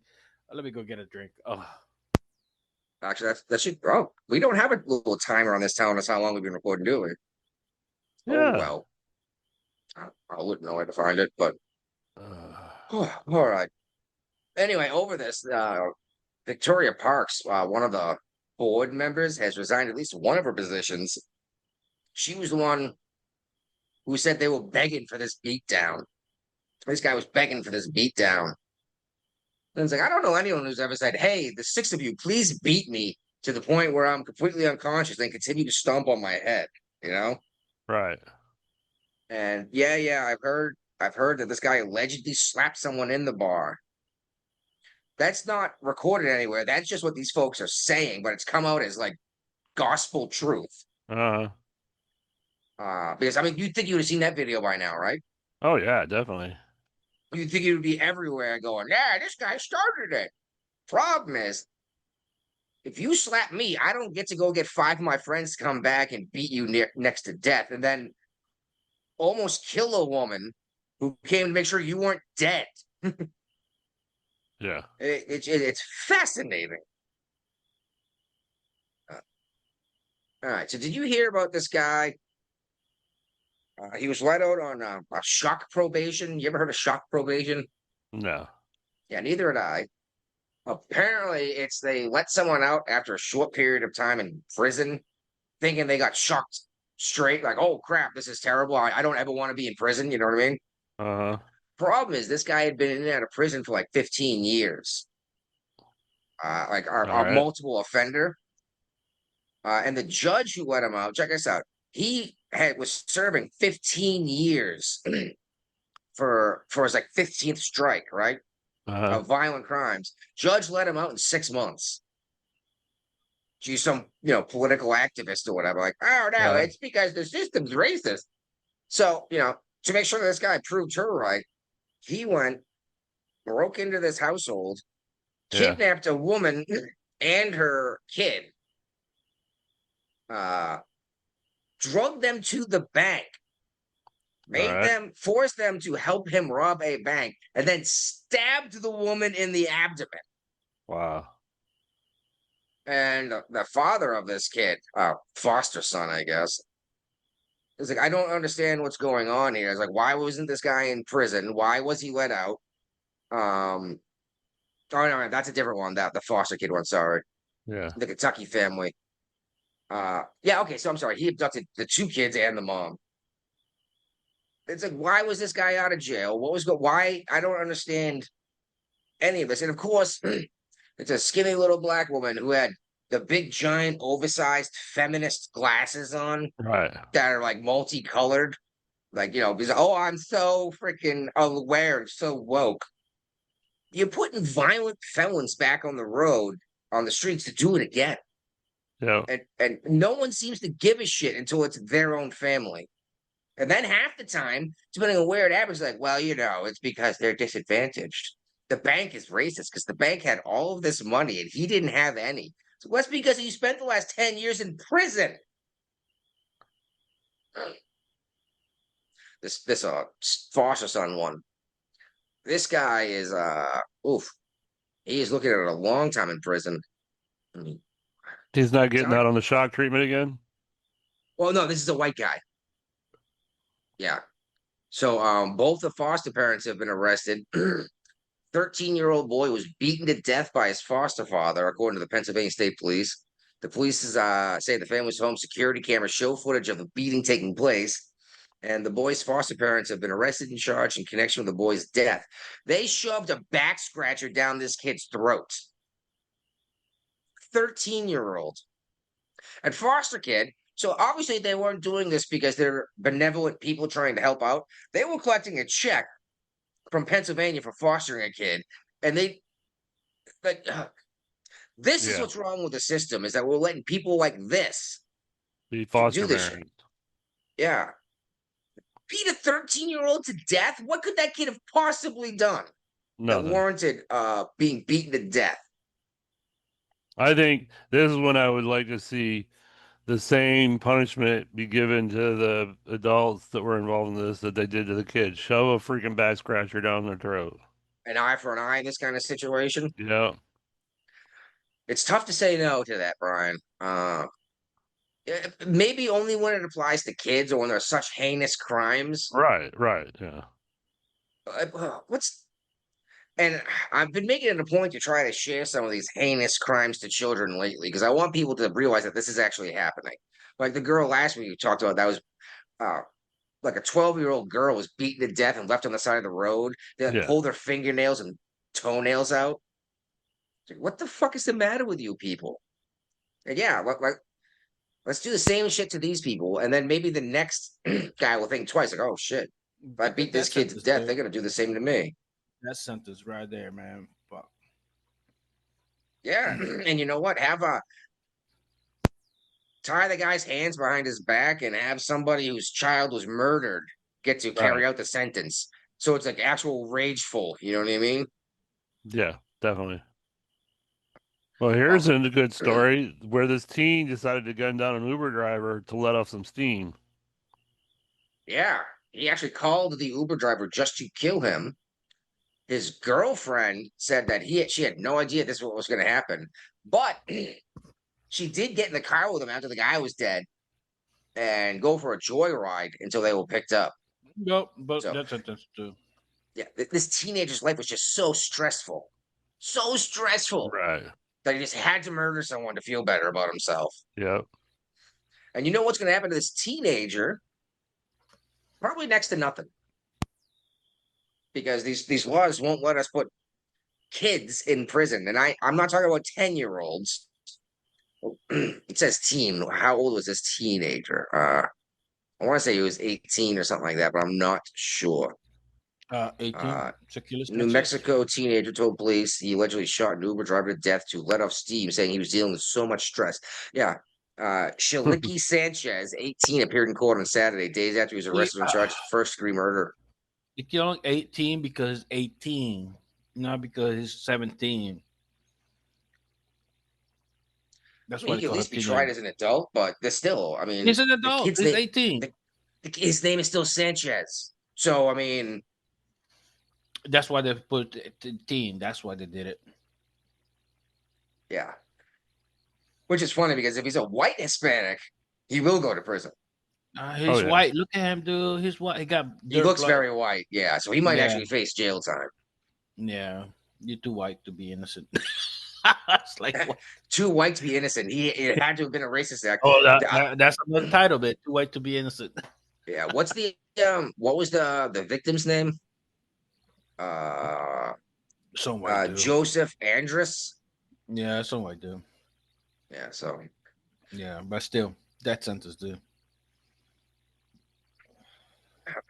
Let me go get a drink. Oh, actually, that should. Oh, we don't have a little timer on this telling us how long we've been recording, do we? Yeah. Oh well, I wouldn't know where to find it, but all right. Anyway, over this, Victoria Parks, one of the board members, has resigned at least one of her positions. She was the one who said they were begging for this beatdown. This guy was begging for this beatdown. And it's like, I don't know anyone who's ever said, hey, the 6 of you, please beat me to the point where I'm completely unconscious and continue to stomp on my head, you know? Right. And yeah, I've heard that this guy allegedly slapped someone in the bar. That's not recorded anywhere. That's just what these folks are saying, but it's come out as like gospel truth. Because I mean, you'd think you would have seen that video by now, right? Oh yeah, definitely. You'd think it would be everywhere going, yeah, this guy started it. Problem is, if you slap me, I don't get to go get 5 of my friends to come back and beat you next to death and then almost kill a woman who came to make sure you weren't dead. Yeah. It's fascinating. All right, so did you hear about this guy? He was let out on a shock probation. You ever heard of shock probation? No. Yeah, neither had I. Apparently, they let someone out after a short period of time in prison, thinking they got shocked straight. Like, oh crap, this is terrible. I don't ever want to be in prison. You know what I mean? Uh-huh. Problem is, this guy had been in and out of prison for like 15 years. Like a multiple offender. And the judge who let him out, check this out. He was serving 15 years for his like 15th strike, right? Of violent crimes. Judge let him out in 6 months. she's some, political activist or whatever. Like, oh no, Yeah. it's because the system's racist. So, to make sure that this guy proved her right, he went, broke into this household, Yeah. kidnapped a woman and her kid, drugged them to the bank, forced them to help him rob a bank, and then stabbed the woman in the abdomen. Wow. And the father of this kid, foster son, I guess, is like, I don't understand what's going on here. It's like, why wasn't this guy in prison? Why was he let out? Oh no, that's a different one. That the foster kid one. Sorry, Yeah. the Kentucky family. Yeah, okay. So I'm sorry. He abducted the 2 kids and the mom. It's like, why was this guy out of jail? Why? I don't understand any of this. And of course, it's a skinny little black woman who had the big, giant, oversized feminist glasses on Right. that are like multicolored. Like, because, oh, I'm so freaking aware and so woke. You're putting violent felons back on the road, on the streets to do it again. Yeah. And no one seems to give a shit until it's their own family. And then half the time, depending on where it happens, like, well, it's because they're disadvantaged. The bank is racist because the bank had all of this money and he didn't have any. So that's because he spent the last 10 years in prison. This foster son one. This guy is he is looking at a long time in prison. He's not getting out on the shock treatment again? Well, no, this is a white guy. Yeah. So both the foster parents have been arrested. 13-year-old boy was beaten to death by his foster father, according to the Pennsylvania State Police. The police say the family's home security cameras show footage of the beating taking place, and the boy's foster parents have been arrested and charged in connection with the boy's death. They shoved a back scratcher down this kid's throat. 13-year-old. And foster kid, so obviously they weren't doing this because they're benevolent people trying to help out. They were collecting a check from Pennsylvania for fostering a kid, and this is what's wrong with the system, is that we're letting people like this Be foster do this parents. shit. Yeah. Beat a 13-year-old to death? What could that kid have possibly done Nothing. that warranted being beaten to death? I think this is when I would like to see the same punishment be given to the adults that were involved in this that they did to the kids. Shove a freaking back scratcher down their throat. An eye for an eye in this kind of situation? Yeah. It's tough to say no to that, Brian. Maybe only when it applies to kids or when there's such heinous crimes. Right, yeah. And I've been making it a point to try to share some of these heinous crimes to children lately because I want people to realize that this is actually happening. Like the girl last week you talked about, that was like a 12-year-old girl was beaten to death and left on the side of the road. They pulled their fingernails and toenails out. Like, what the fuck is the matter with you people? And let's do the same shit to these people, and then maybe the next guy will think twice. Like, oh shit, if I beat this kid to death, they're gonna do the same to me. That sentence right there, man. Fuck. Yeah, and you know what? Tie the guy's hands behind his back and have somebody whose child was murdered get to carry out the sentence. So it's like actual rageful. You know what I mean? Yeah, definitely. Well, here's a good story where this teen decided to gun down an Uber driver to let off some steam. Yeah, he actually called the Uber driver just to kill him. His girlfriend said that she had no idea this was what was going to happen, but she did get in the car with him after the guy was dead and go for a joyride until they were picked up. Nope, but that's too. Yeah, this teenager's life was just so stressful, right? That he just had to murder someone to feel better about himself. Yep. And you know what's going to happen to this teenager? Probably next to nothing. Because these laws won't let us put kids in prison. And I'm not talking about 10-year-olds. It says teen. How old was this teenager? I want to say he was 18 or something like that, but I'm not sure. 18. Testecleese, New Texas. Mexico teenager told police he allegedly shot an Uber driver to death to let off steam, saying he was dealing with so much stress. Yeah. Shaliki Sanchez, 18, appeared in court on Saturday, days after he was arrested and charged with first-degree murder. They killed 18 because he's 18, not because he's 17. That's He why could they at call him least be tried teenager. as an adult, but they're still, I mean, He's an the adult. kid's He's name, 18. his name is still Sanchez. So, I mean, That's why they put teen. That's why they did it. yeah. Which is funny because if he's a white Hispanic, he will go to prison. He's yeah. white. Look at him, dude. He's white. He got He dirt looks blood. very white, yeah. So he might Yeah. actually face jail time. Yeah, you're too white to be innocent. It's like what? Too white to be innocent. It had to have been a racist act. That's another title of it. Too white to be innocent. Yeah. What's the what was the victim's name? Some white dude. Joseph Andrus. Yeah, some white dude. Yeah. So Yeah, but still, that sentence, dude.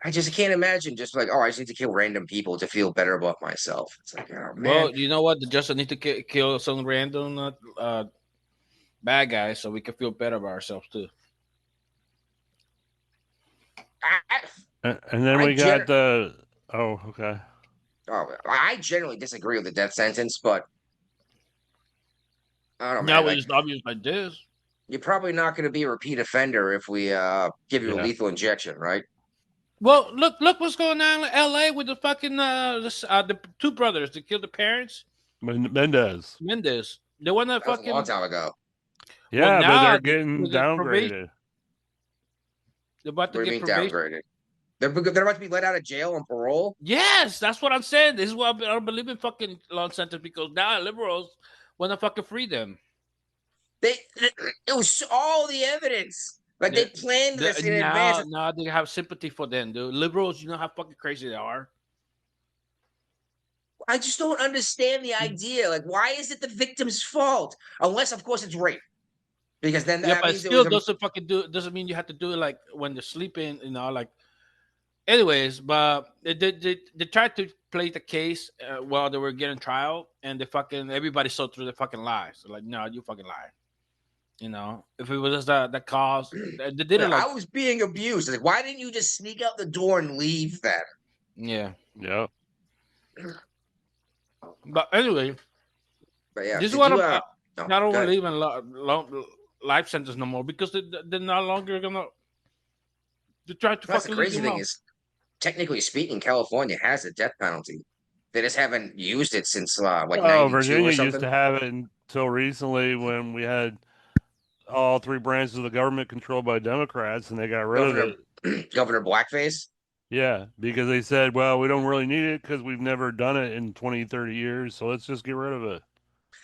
I just can't imagine just like, oh, I just need to kill random people to feel better about myself. It's like, oh man. Well, you know what? The justice need to kill some random bad guys so we can feel better about ourselves too. And then we got the. Oh, okay. I generally disagree with the death sentence, but I don't know. Now Man, like, it's obvious like this. you're probably not going to be a repeat offender if we give you a lethal injection, right? Well, look what's going on in L.A. with the fucking the two brothers that killed the parents. Mendez. They want to That was fucking a long time ago. Yeah, now but they're getting they're downgraded. They're about to What do you get mean probation. downgraded? They're about to be let out of jail on parole. Yes, that's what I'm saying. This is why I don't believe in fucking long sentence because now liberals want to fucking free them. It was all the evidence. Like they planned this in advance. Now they have sympathy for them, dude. Liberals, you know how fucking crazy they are. I just don't understand the idea. Like, why is it the victim's fault? Unless, of course, it's rape. Because then that but means still doesn't mean you have to do it like when they're sleeping, you know, like. Anyways, but they tried to play the case while they were getting trial, and everybody saw through the fucking lies. So like, no, you fucking lie. You know, if it was just the cause, they did it like I was being abused. Like, why didn't you just sneak out the door and leave then? Yeah. Yeah. But anyway, yeah, this is what I don't believe in life sentence no more because they're no longer gonna. They try to Plus, fucking the crazy leave them thing out. is, technically speaking, California has a death penalty. They just haven't used it since like 92 Virginia or something. used to have it until recently when we had all three branches of the government controlled by Democrats, and they got rid of it. Governor Blackface? Yeah, because they said, well, we don't really need it because we've never done it in 20, 30 years, so let's just get rid of it.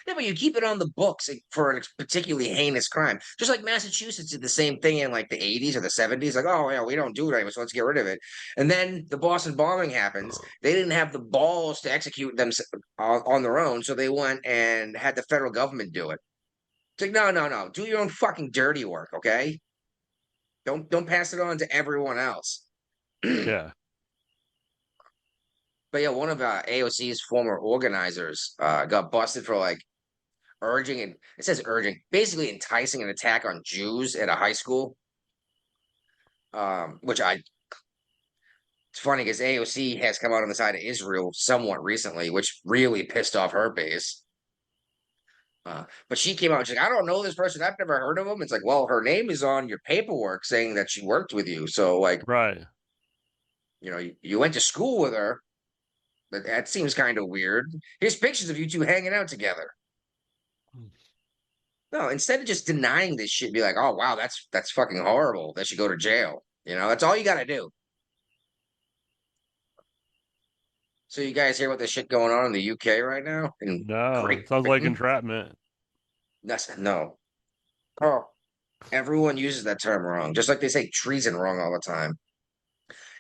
Yeah, but you keep it on the books for a particularly heinous crime. Just like Massachusetts did the same thing in like the 80s or the 70s. Like, oh, yeah, we don't do it anymore, so let's get rid of it. And then the Boston bombing happens. They didn't have the balls to execute them on their own, so they went and had the federal government do it. It's like, no. Do your own fucking dirty work, okay? Don't pass it on to everyone else. Yeah. But yeah, one of AOC's former organizers got busted for like basically enticing an attack on Jews at a high school. It's funny because AOC has come out on the side of Israel somewhat recently, which really pissed off her base. But she came out and she's like, I don't know this person. I've never heard of him. It's like, well, her name is on your paperwork saying that she worked with you. So like, right. You know, you went to school with her. But that seems kind of weird. Here's pictures of you two hanging out together. No, instead of just denying this shit, be like, oh wow, that's fucking horrible. They should go to jail. You know, that's all you gotta do. So you guys hear what this shit going on in the UK right now? No, it sounds like entrapment. No. Oh, everyone uses that term wrong. Just like they say treason wrong all the time.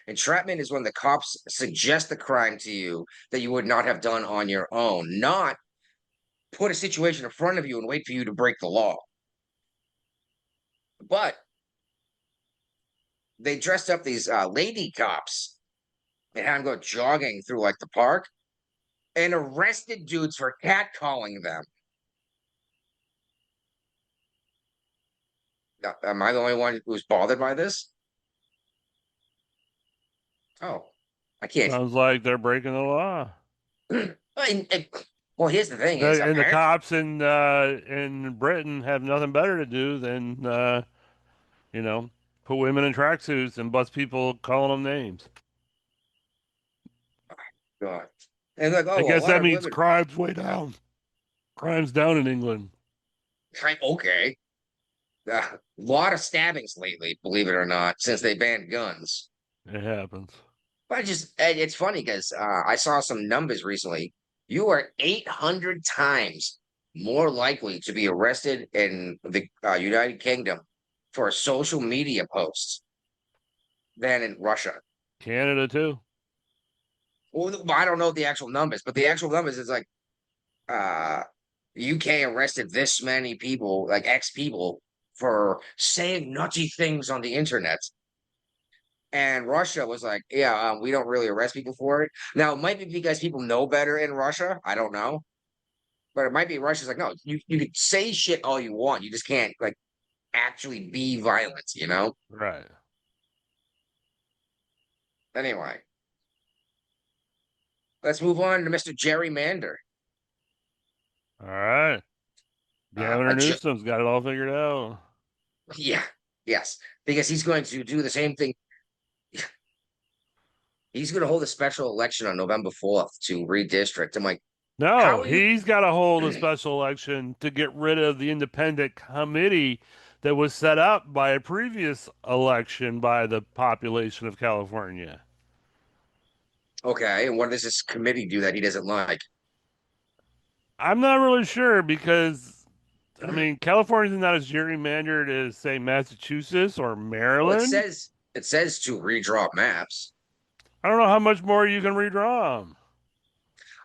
Entrapment is when the cops suggest the crime to you that you would not have done on your own, not put a situation in front of you and wait for you to break the law. But they dressed up these lady cops and had them go jogging through like the park and arrested dudes for catcalling them. Now, am I the only one who's bothered by this? Oh, I can't. Sounds like they're breaking the law. Well, here's the thing: is And the apparently, cops in Britain have nothing better to do than you know, put women in tracksuits and bust people calling them names. God. And like, oh, I well, a guess lot that of means women. crime's way down. Crime's down in England. Okay. A lot of stabbings lately, believe it or not, since they banned guns. It happens. But it's funny because I saw some numbers recently. You are 800 times more likely to be arrested in the United Kingdom for a social media post than in Russia. Canada too. Well, I don't know the actual numbers, but the actual numbers is like UK arrested this many people, like X people, for saying nutty things on the internet. And Russia was like, yeah, we don't really arrest people for it. Now, it might be because people know better in Russia. I don't know. But it might be Russia's like, no, you can say shit all you want. You just can't, like, actually be violent, you know? Right. Anyway, let's move on to Mr. Gerrymander. All right. Gavin Ju- Newsom's got it all figured out. Yeah, yes, because he's going to do the same thing. He's going to hold a special election on November 4th to redistrict. I'm like, how No, are you? he's got to hold a special election to get rid of the independent committee that was set up by a previous election by the population of California. Okay, and what does this committee do that he doesn't like? I'm not really sure because, I mean, California's not as gerrymandered as, say, Massachusetts or Well, Maryland. it says to redraw maps. I don't know how much more you can redraw them.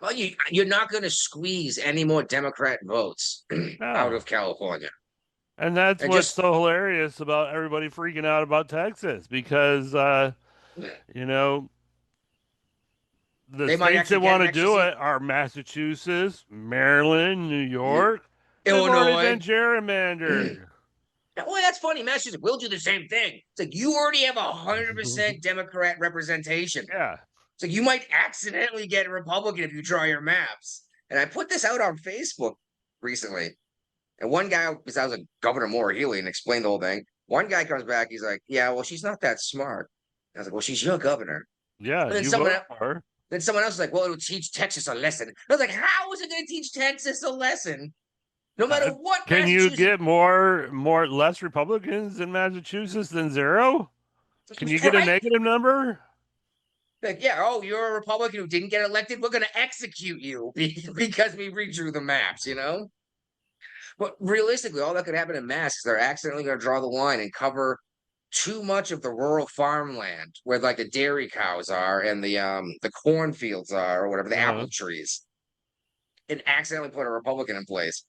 Well, you're not going to squeeze any more Democrat votes out No. of California. And that's And what's just so hilarious about everybody freaking out about Texas because, you know, the they might states actually that get want an to extra do seat. it are Massachusetts, Maryland, New York. They've already Illinois. been gerrymandered. Well, that's funny. Massachusetts will do the same thing. It's like you already have 100% Democrat representation. Yeah. It's like you might accidentally get a Republican if you draw your maps. And I put this out on Facebook recently. And one guy, because I was a Governor Moore Healy and explained the whole thing. One guy comes back, he's like, yeah, well, she's not that smart. I was like, well, she's your governor. Yeah, But then you someone vote for her. Then someone else was like, well, it'll teach Texas a lesson. I was like, how is it going to teach Texas a lesson? No matter what. Can you get less Republicans in Massachusetts than zero? Can you get a negative number? Like, yeah, oh, you're a Republican who didn't get elected. We're going to execute you because we redrew the maps, you know? But realistically, all that could happen in Mass is they're accidentally going to draw the line and cover too much of the rural farmland where like the dairy cows are and the cornfields are or whatever, the apple trees, and accidentally put a Republican in place.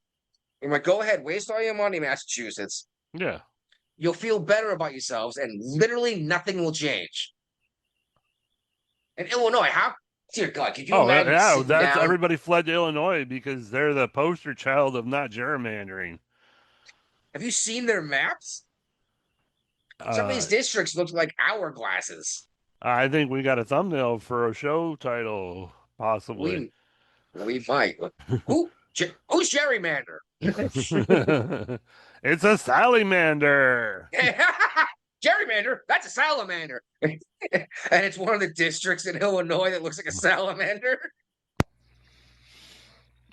I'm like, go ahead, waste all your money, Massachusetts. Yeah. You'll feel better about yourselves, and literally nothing will change. In Illinois, how? Dear God, could you imagine? Yeah, that's everybody fled to Illinois because they're the poster child of not gerrymandering. Have you seen their maps? Some of these districts look like hourglasses. I think we got a thumbnail for a show title, possibly. We might. Who's gerrymander? It's a salamander. Gerrymander? That's a salamander. And it's one of the districts in Illinois that looks like a salamander.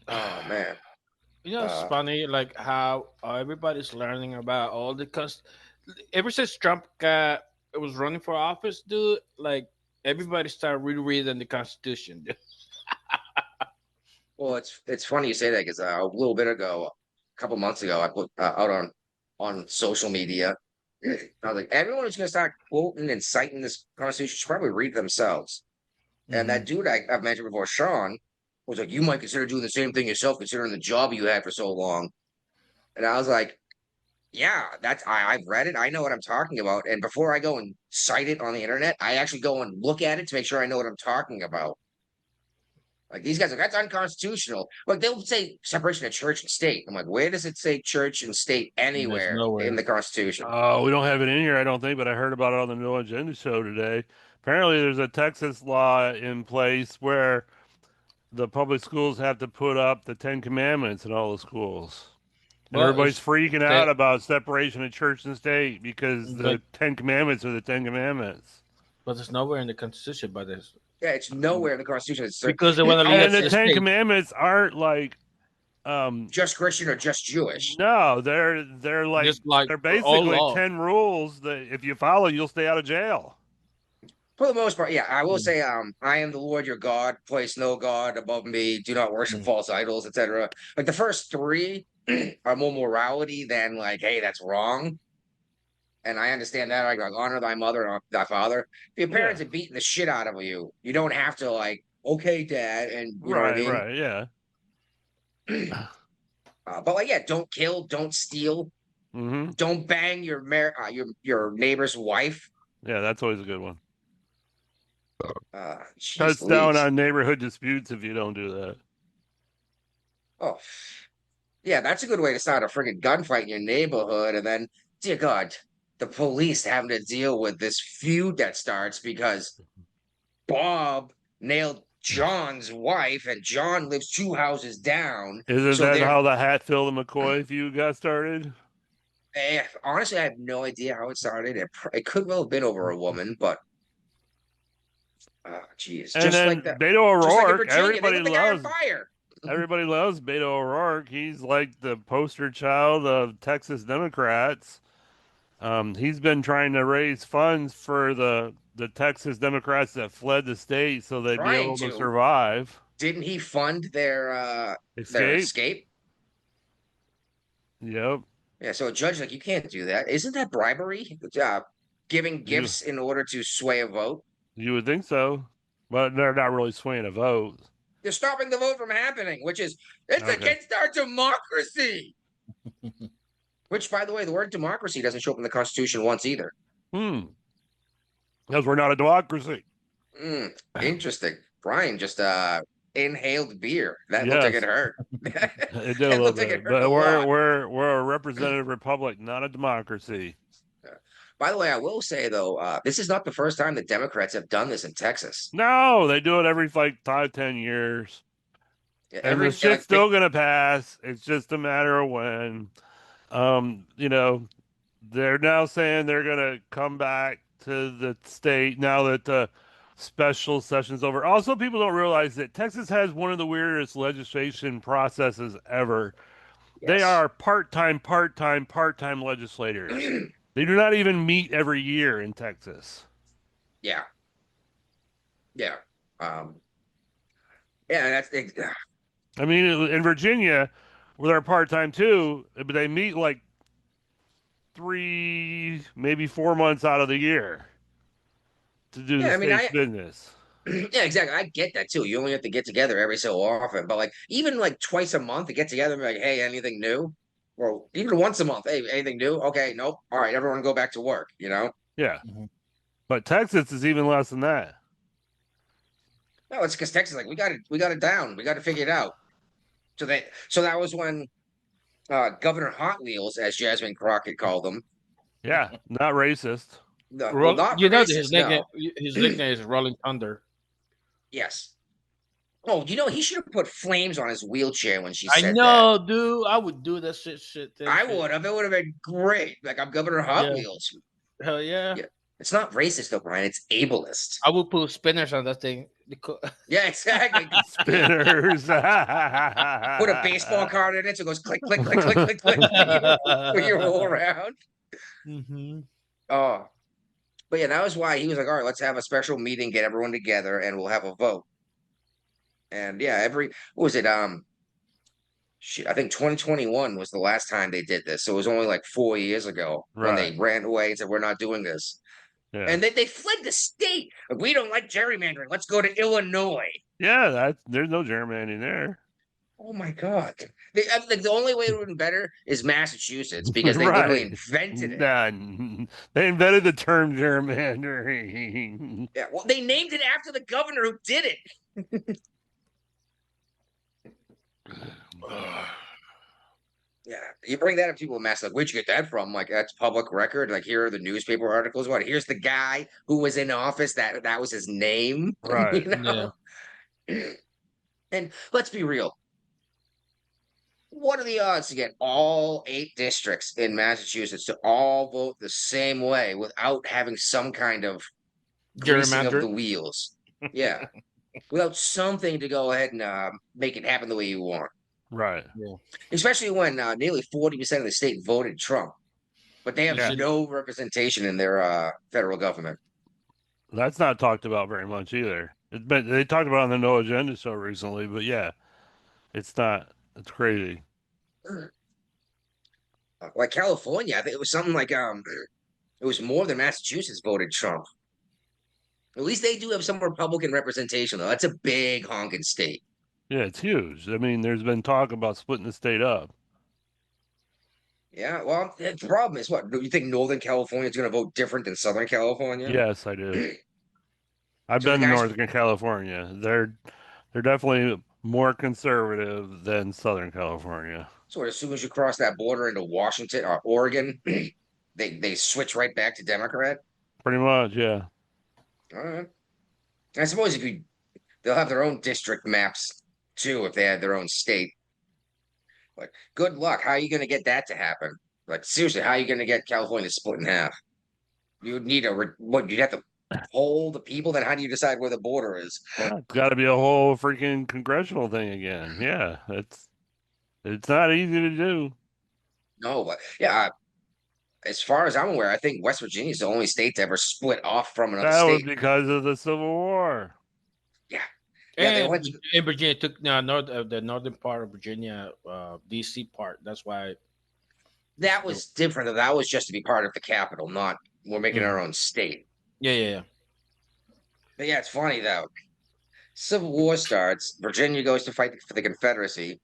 Oh, man. You know, it's funny, like how everybody's learning about all the ever since Trump was running for office, dude, like everybody started rereading the Constitution. Well, it's funny you say that because a little bit ago, a couple months ago, I put out on social media. I was like, everyone who's going to start quoting and citing this Constitution should probably read it themselves. Mm-hmm. And that dude I've mentioned before, Sean, was like, you might consider doing the same thing yourself, considering the job you had for so long. And I was like, Yeah, I've read it. I know what I'm talking about. And before I go and cite it on the internet, I actually go and look at it to make sure I know what I'm talking about. Like these guys are that's unconstitutional. Like they'll say separation of church and state. I'm like, where does it say church and state There's anywhere in nowhere. the Constitution? Oh, we don't have it in here, I don't think, but I heard about it on the No Agenda show today. Apparently, there's a Texas law in place where the public schools have to put up the Ten Commandments in all the schools. And Well, everybody's it's freaking that, out about separation of church and state because the but Ten Commandments are the Ten Commandments. but there's nowhere in the Constitution about this Yeah, it's nowhere in the Constitution. It's because they want to leave it And to the the Ten state. Commandments aren't like just Christian or just Jewish. no, they're like Just like they're for all basically law. 10 rules that if you follow, you'll stay out of jail. For the most part, yeah. I will say, I am the Lord your God, place no God above me, do not worship false idols, etc. Like the first three are more morality than like, hey, that's wrong. And I understand that. Like honor thy mother and thy father. If your parents are beating the shit out of you, you don't have to like, okay, dad, and you know what I mean? Right, yeah. But like, yeah, don't kill, don't steal, Mm-hmm. don't bang your neighbor's wife. Yeah, that's always a good one. Jeez Cuts down Louise. on neighborhood disputes if you don't do that. Oh, yeah, that's a good way to start a friggin' gunfight in your neighborhood, and then, dear God, the police having to deal with this feud that starts because Bob nailed John's wife, and John lives 2 houses down. Isn't So that they're how the Hatfield and McCoy feud got started? honestly, I have no idea how it started. It could well have been over a woman, but geez, And just then like that. Beto Just like in O'Rourke, Virginia, they everybody lit the guy on loves fire. everybody loves Beto O'Rourke. He's like the poster child of Texas Democrats. He's been trying to raise funds for the Texas Democrats that fled the state so they'd be Trying able to to. survive. Didn't he fund their Escape. escape? Yep. Yeah, so a judge like you can't do that. Isn't that bribery? Giving gifts in order to sway a vote. You would think so, but they're not really swaying a vote. They're stopping the vote from happening, which is it's Okay. against our democracy. Which, by the way, the word democracy doesn't show up in the Constitution once either. Because we're not a democracy. Interesting. Brian just inhaled beer. That looked like Yes. it hurt. It did a That little looked like bit, it hurt but a lot. we're a representative republic, not a democracy. By the way, I will say though, this is not the first time the Democrats have done this in Texas. No, they do it every like 5-10 years. Yeah, And the shit's still gonna pass. It's just a matter of when. They're now saying they're gonna come back to the state now that the special session's over. Also, people don't realize that Texas has one of the weirdest legislation processes ever. They Yes. are part-time legislators. They do not even meet every year in Texas. Yeah. Yeah. Yeah, that's I mean, in Virginia, where they're part-time too, but they meet like 3, maybe 4 months out of the year to do Yeah, the I mean, state's business. yeah, exactly. I get that too. You only have to get together every so often, but like even like twice a month to get together and be like, hey, anything new? Or even once a month, hey, anything new? Okay, nope. All right, everyone go back to work, you know? Yeah. But Texas is even less than that. No, it's because Texas like we got it down. We got to figure it out. So that was when Governor Hot Wheels, as Jasmine Crockett called them. Yeah, not racist. Well, not you know, racist, no. his nickname is Rolling Thunder. Yes. Oh, he should have put flames on his wheelchair when she I said know, dude. I would do that shit. that. I would have. It would have been great. Like I'm Governor Hot Wheels. Hell yeah. It's not racist though, Brian. It's ableist. I would put spinners on that thing. Yeah, exactly. Spinners. Put a baseball card in it so it goes click, click, click, click, click, click when you roll around. Oh. But yeah, that was why he was like, all right, let's have a special meeting, get everyone together, and we'll have a vote. And yeah, what was it? I think 2021 was the last time they did this. So it was only like 4 years ago when they ran away and said, we're not doing this. Yeah. And they fled the state. We don't like gerrymandering. Let's go to Illinois. Yeah, there's no gerrymandering there. Oh my God. The only way it would have been better is Massachusetts because they literally Right. invented it. None. They invented the term gerrymandering. Yeah, well, they named it after the governor who did it. Yeah, you bring that up, people in Mass, like, where'd you get that from? Like, that's public record. Like, here are the newspaper articles. What? Here's the guy who was in office. That was his name. Right. You know? And let's be real. What are the odds to get all 8 districts in Massachusetts to all vote the same way without having some kind of greasing of the Gerrymandering. wheels? Yeah, without something to go ahead and make it happen the way you want. Right. Especially when nearly 40% of the state voted Trump, but they have Yeah. no representation in their federal government. That's not talked about very much either. But they talked about it on the No Agenda show recently, but yeah, it's not. It's crazy. Like California, I think it was something like it was more than Massachusetts voted Trump. At least they do have some Republican representation, though. That's a big honking state. Yeah, it's huge. I mean, there's been talk about splitting the state up. Yeah, well, the problem is what? Do you think Northern California is going to vote different than Southern California? Yes, I do. I've So the been to guys- Northern California. They're definitely more conservative than Southern California. So as soon as you cross that border into Washington or Oregon, they switch right back to Democrat. Pretty much, yeah. All right. I suppose they'll have their own district maps too if they had their own state. But good luck. How are you going to get that to happen? Like seriously, how are you going to get California split in half? You would need what? You'd have to poll the people. Then how do you decide where the border is? It's got to be a whole freaking congressional thing again. Yeah, it's not easy to do. No, but yeah. As far as I'm aware, I think West Virginia is the only state to ever split off from another That was state. because of the Civil War. Yeah, they And went. in Virginia took the northern part of Virginia, DC part. That's why. That was different. That was just to be part of the capital, not we're making our own state. Yeah. But yeah, it's funny though. Civil War starts. Virginia goes to fight for the Confederacy.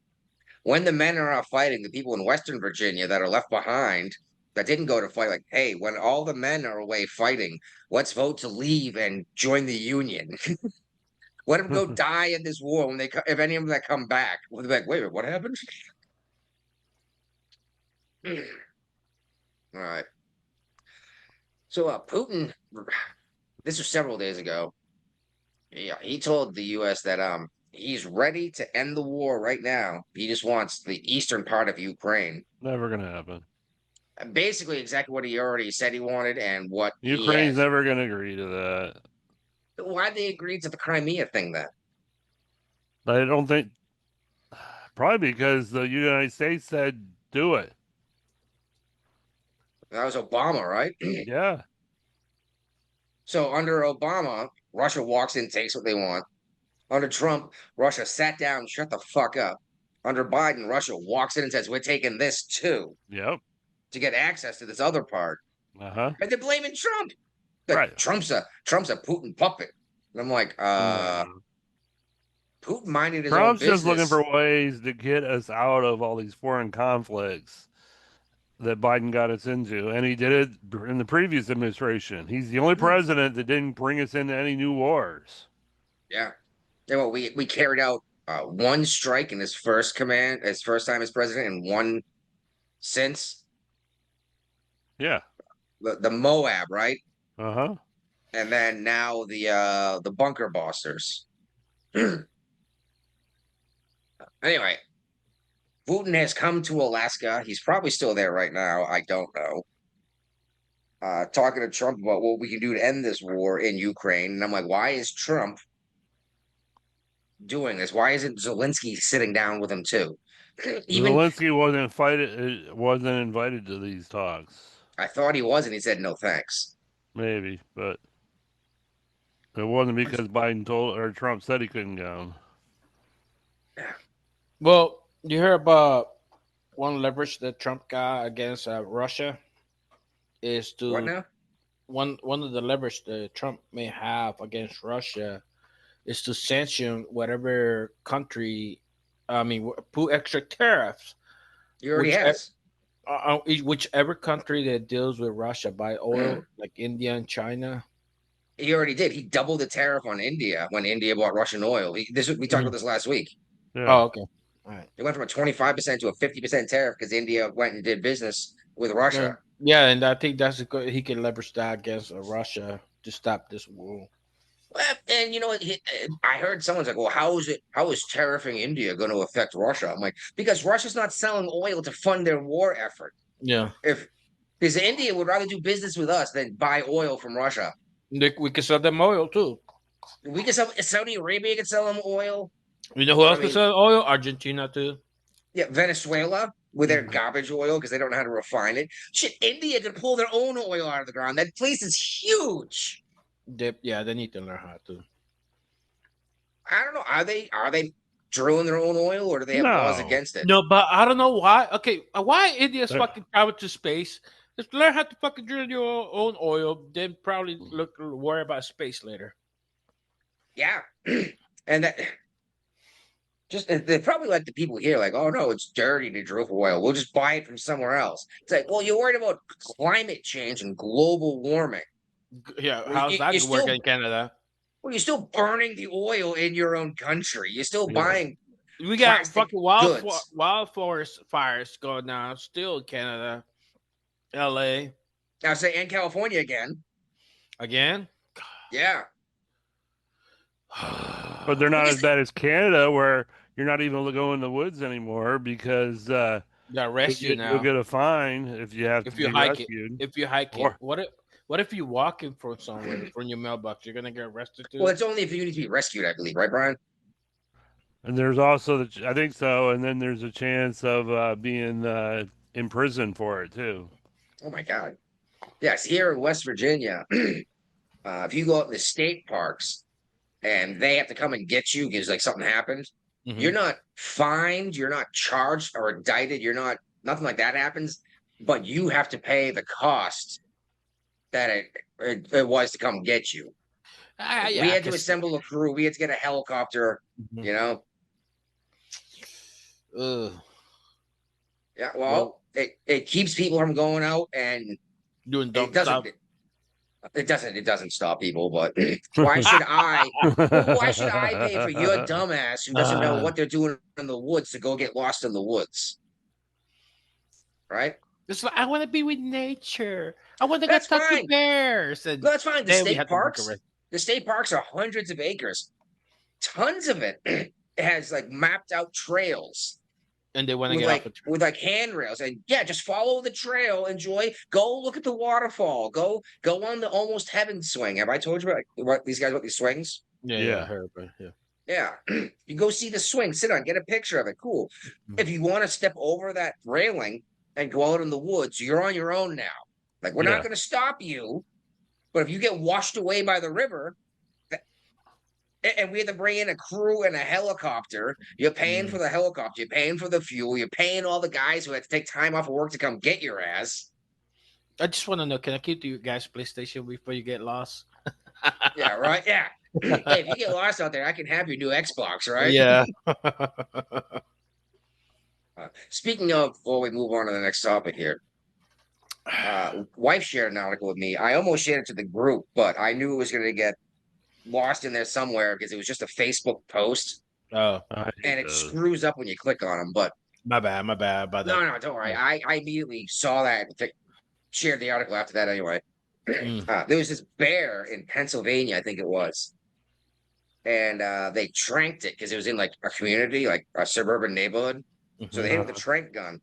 When the men are out fighting, the people in Western Virginia that are left behind that didn't go to fight, like, hey, when all the men are away fighting, let's vote to leave and join the Union. Let them go die in this war when if any of them that come back, we'll be like, wait a minute, what happened? All right. So Putin, this was several days ago. Yeah, he told the U.S. that he's ready to end the war right now. He just wants the eastern part of Ukraine. Never gonna happen. Basically, exactly what he already said he wanted, and what Ukraine's never gonna agree to that. Why'd they agree to the Crimea thing then? I don't think. Probably because the United States said do it. That was Obama, right? Yeah. So under Obama, Russia walks in, takes what they want. Under Trump, Russia sat down, shut the fuck up. Under Biden, Russia walks in and says, we're taking this too. Yep. To get access to this other part. Uh-huh. And they're blaming Trump. Like, Right. Trump's a Putin puppet. And I'm like, Putin minded his Trump's own business. just looking for ways to get us out of all these foreign conflicts that Biden got us into. And he did it in the previous administration. He's the only president that didn't bring us into any new wars. Yeah. Yeah, well, we carried out one strike in his first time as president, and one since. Yeah. The Moab, right? Uh-huh. And then now the bunker busters. Anyway, Putin has come to Alaska. He's probably still there right now. I don't know. Talking to Trump about what we can do to end this war in Ukraine. And I'm like, why is Trump doing this? Why isn't Zelensky sitting down with him too? Zelensky wasn't invited to these talks. I thought he was, and he said no thanks. Maybe, but it wasn't because Biden or Trump said he couldn't go. Well, you heard about one leverage that Trump got against Russia is to What now? one of the leverage that Trump may have against Russia is to sanction whatever country put extra tariffs. He already Which has. Whichever country that deals with Russia buy oil, like India and China. He already did. He doubled the tariff on India when India bought Russian oil. We talked about this last week. Yeah. Oh, okay. All right. It went from a 25% to a 50% tariff because India went and did business with Russia. Yeah, and I think he can leverage that against Russia to stop this war. Well, and you know what? I heard someone's like, "Well, how is tariffing India going to affect Russia?" I'm like, because Russia's not selling oil to fund their war effort. Yeah, Because India would rather do business with us than buy oil from Russia. we can sell them oil too. We can sell Saudi Arabia can sell them oil. You know who else can sell oil? Argentina too. Yeah, Venezuela with their garbage oil because they don't know how to refine it. Shit, India can pull their own oil out of the ground. That place is huge. They need to learn how to. I don't know. Are they drilling their own oil or do they have laws against it? No, but I don't know why. Okay, why India's fucking travel to space? Just learn how to fucking drill your own oil, then probably worry about space later. Yeah, and that they're probably like the people here, like, oh no, it's dirty to drill for oil. We'll just buy it from somewhere else. It's like, well, you're worried about climate change and global warming. Yeah, how's that working in Canada? Well, you're still burning the oil in your own country. You're still buying. We got fucking wildfires fires going on still in Canada, LA. Now say in California again. Again? Yeah. But they're not as bad as Canada, where you're not even going in the woods anymore because got rescued now. You'll get a fine if you have to be rescued. If you hike it, what if you're walking from somewhere from your mailbox? You're gonna get arrested too. Well, it's only if you need to be rescued, I believe, right, Brian? And there's also I think so, and then there's a chance of being in prison for it too. Oh my God! Yes, here in West Virginia, if you go out in the state parks and they have to come and get you because like something happened, you're not fined, you're not charged or indicted, nothing like that happens, but you have to pay the cost that it was to come get you. We had to assemble a crew. We had to get a helicopter. You know. Yeah. Well, it keeps people from going out and doing dumb stuff. It doesn't stop people, but why should I pay for your dumbass who doesn't know what they're doing in the woods to go get lost in the woods? Right? It's like, I want to be with nature. I want to get stuck with bears. And that's fine. The state parks are hundreds of acres. Tons of it has like mapped out trails. And they want to get off the trail with like handrails, and just follow the trail. Enjoy. Go look at the waterfall. Go on the Almost Heaven swing. Have I told you about these swings? Yeah, I heard about it. Yeah. You go see the swing. Sit on. Get a picture of it. Cool. If you want to step over that railing and go out in the woods, you're on your own now. Like we're not going to stop you, but if you get washed away by the river. And we had to bring in a crew and a helicopter. You're paying for the helicopter. You're paying for the fuel. You're paying all the guys who had to take time off of work to come get your ass. I just want to know, can I keep you guys' PlayStation before you get lost? Yeah, right? Yeah. Hey, if you get lost out there, I can have your new Xbox, right? Yeah. Speaking of, before we move on to the next topic here, wife shared an article with me. I almost shared it to the group, but I knew it was going to get lost in there somewhere because it was just a Facebook post. Oh, and it screws up when you click on them. But my bad about that. No, don't worry. I immediately saw that and shared the article after that. Anyway, there was this bear in Pennsylvania, I think it was, and they tranked it because it was in like a community, like a suburban neighborhood. So they hit it with a trank gun.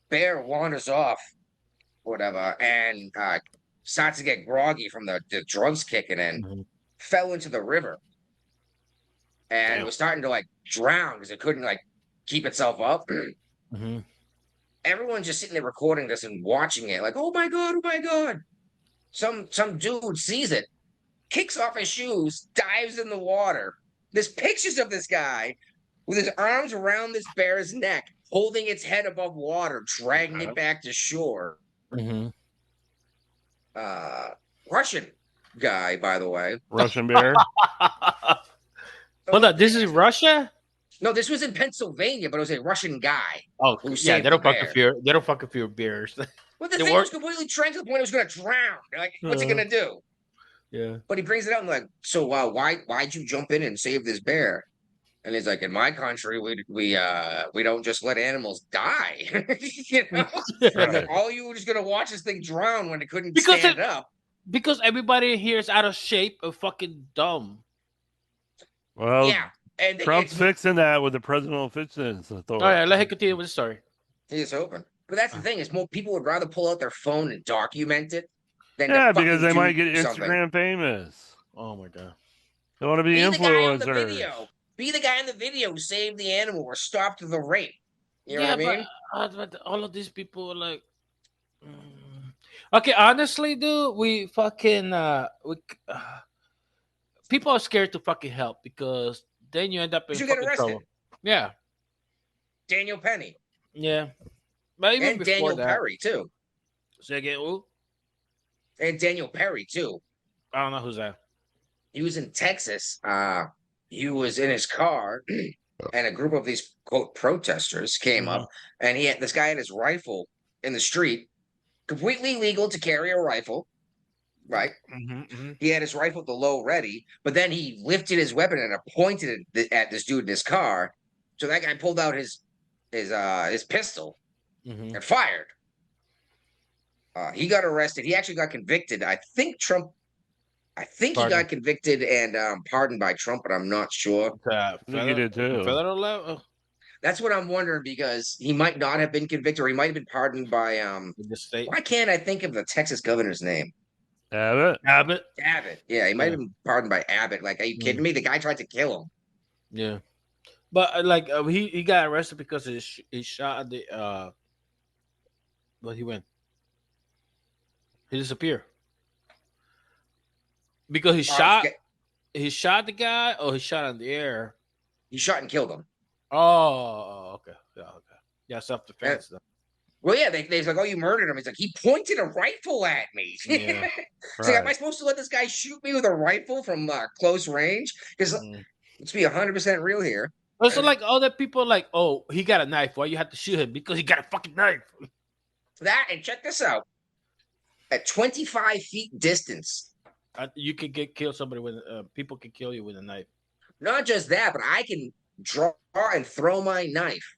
Bear wanders off, whatever, and starts to get groggy from the drugs kicking in, fell into the river, and it was starting to like drown because it couldn't like keep itself up. Everyone's just sitting there recording this and watching it, like, oh my God. Some dude sees it, kicks off his shoes, dives in the water. There's pictures of this guy with his arms around this bear's neck, holding its head above water, dragging it back to shore. Russian guy, by the way. Russian bear. Hold on, this is Russia? No, this was in Pennsylvania, but it was a Russian guy Oh, who yeah, saved they the don't fucking bear. fear. They don't fucking fear bears. Well, the They thing work. was completely trained to the point it was going to drown. They're like, what's it Uh, going to do? yeah. But he brings it out and like, so why'd you jump in and save this bear? And he's like, in my country, we don't just let animals die. You know, like Right. all you were just gonna watch this thing drown when it couldn't because stand up. because everybody here is out of shape and fucking dumb. Well, Yeah, and Trump's it's fixing that with the presidential fitness All authority. right, let him continue with the story. he's open. But that's the thing is, more people would rather pull out their phone and document it than Yeah, to because fucking they do might get something. Instagram famous. Oh my god. They want to be Be the guy on the influencers. video. Be the guy in the video who saved the animal or stopped the rape. You know Yeah, what I mean? but all of these people are like. Okay, honestly, dude, we fucking people are scared to fucking help because then you end up in You get fucking arrested. trouble. Yeah, Daniel Penny yeah. But even and before Daniel that, Perry too, say again, who? and Daniel Perry too. I don't know who's that. He was in Texas. He was in his car, and a group of these quote protesters came up, and this guy had his rifle in the street, completely legal to carry a rifle, right? He had his rifle at the low ready, but then he lifted his weapon and pointed it at this dude in his car. So that guy pulled out his pistol and fired. He got arrested. He actually got convicted. I think he got convicted and pardoned by Trump, but I'm not sure. I think he did too. Federal level. That's what I'm wondering because he might not have been convicted, or he might have been pardoned by The state. Why can't I think of the Texas governor's name? Abbott. Abbott. Abbott. Yeah, he might have been pardoned by Abbott. Like, are you kidding me? The guy tried to kill him. Yeah, but like he got arrested because he shot at the but he went. He disappeared because he shot. He shot the guy, or he shot in the air. He shot and killed him. Oh, okay. Yeah, self-defense. Well, yeah, they're like, oh, you murdered him. He's like, he pointed a rifle at me. Yeah. It's like, am I supposed to let this guy shoot me with a rifle from close range? Because let's be 100% real here. Also, like other people, like, oh, he got a knife. Why you have to shoot him? Because he got a fucking knife. That, and check this out. At 25 feet distance, You could kill somebody with. People can kill you with a knife. not just that, but I can draw and throw my knife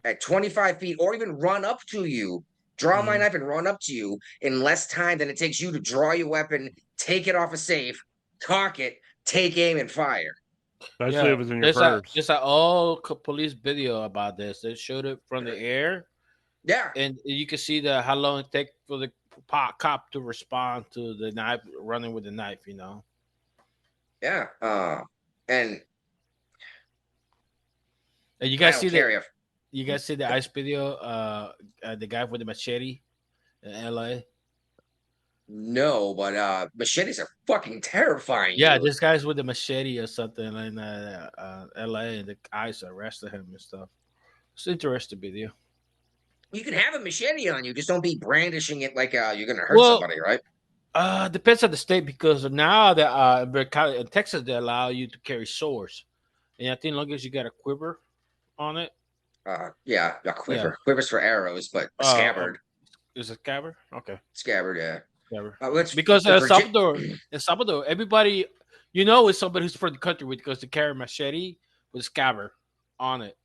at 25 feet, or even run up to you, draw my knife and run up to you in less time than it takes you to draw your weapon, take it off a safe, cock it, take aim, and fire. Especially if it was in your purse. There's an old police video about this. They showed it from the air. Yeah. And you can see how long it takes for the cop to respond to the knife, running with the knife, you know? Yeah. And you guys see that? You guys see the ice video? The guy with the machete in LA. No, but machetes are fucking terrifying. Yeah, dude. this guy's with the machete or something in LA, and the guys arrested him and stuff. It's an interesting video. You can have a machete on you, just don't be brandishing it like you're gonna hurt somebody, right? Depends on the state, because now that in Texas they allow you to carry swords, and I think as long as you got a quiver on it. Yeah, a quiver. Yeah. Quivers for arrows, but a scabbard. Is it scabbard? Okay. Scabbard, yeah. Scabbard. Because in Salvador, everybody, is somebody who's from the country because they carry a machete with a scabbard on it.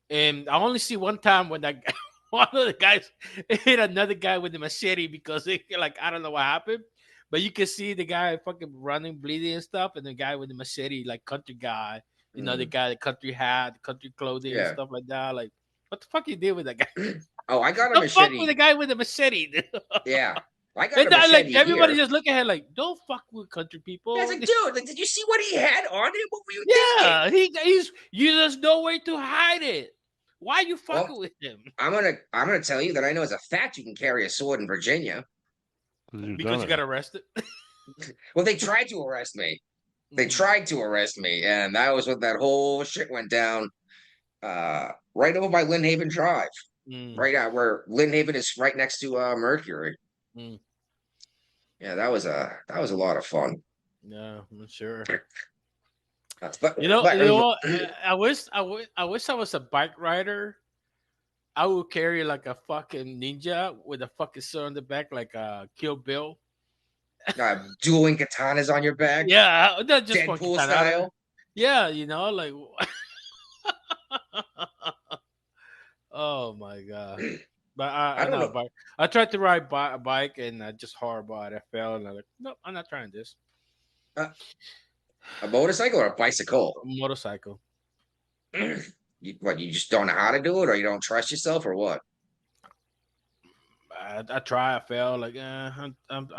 And I only see one time when one of the guys hit another guy with the machete because I don't know what happened, but you can see the guy fucking running, bleeding and stuff, and the guy with the machete, like country guy, the guy, the country hat, the country clothing and stuff like that. Like, what the fuck you did with that guy? Oh, I got a don't machete. Fuck with the guy with the machete. Yeah. I got a machete like everybody here. just look at him like, don't fuck with country people. Yeah, it's like, dude, like, did you see what he had on him? What were you thinking? Yeah, there's no way to hide it. Why are you fucking with him? I'm gonna tell you that I know as a fact you can carry a sword in Virginia. Because you got arrested? Well, they tried to arrest me. They tried to arrest me, and that was what that whole shit went down. Right over by Lynnhaven Drive. Right out where Lynnhaven is right next to Mercury. Yeah, that was a lot of fun. Yeah, I'm sure. But, You know, but you know what? I wish I was a bike rider. I would carry like a fucking ninja with a fucking sword on the back, like a Kill Bill. dueling katanas on your back, Yeah, not just fucking Deadpool katana. style. Yeah, like. Oh my god! But I I don't know know. bike. I tried to ride a bike and I just horrible. I fell and I'm like, no, I'm not trying this. Uh, a motorcycle or a bicycle? Motorcycle. You just don't know how to do it, or you don't trust yourself, or what? I try. I fell. Like, I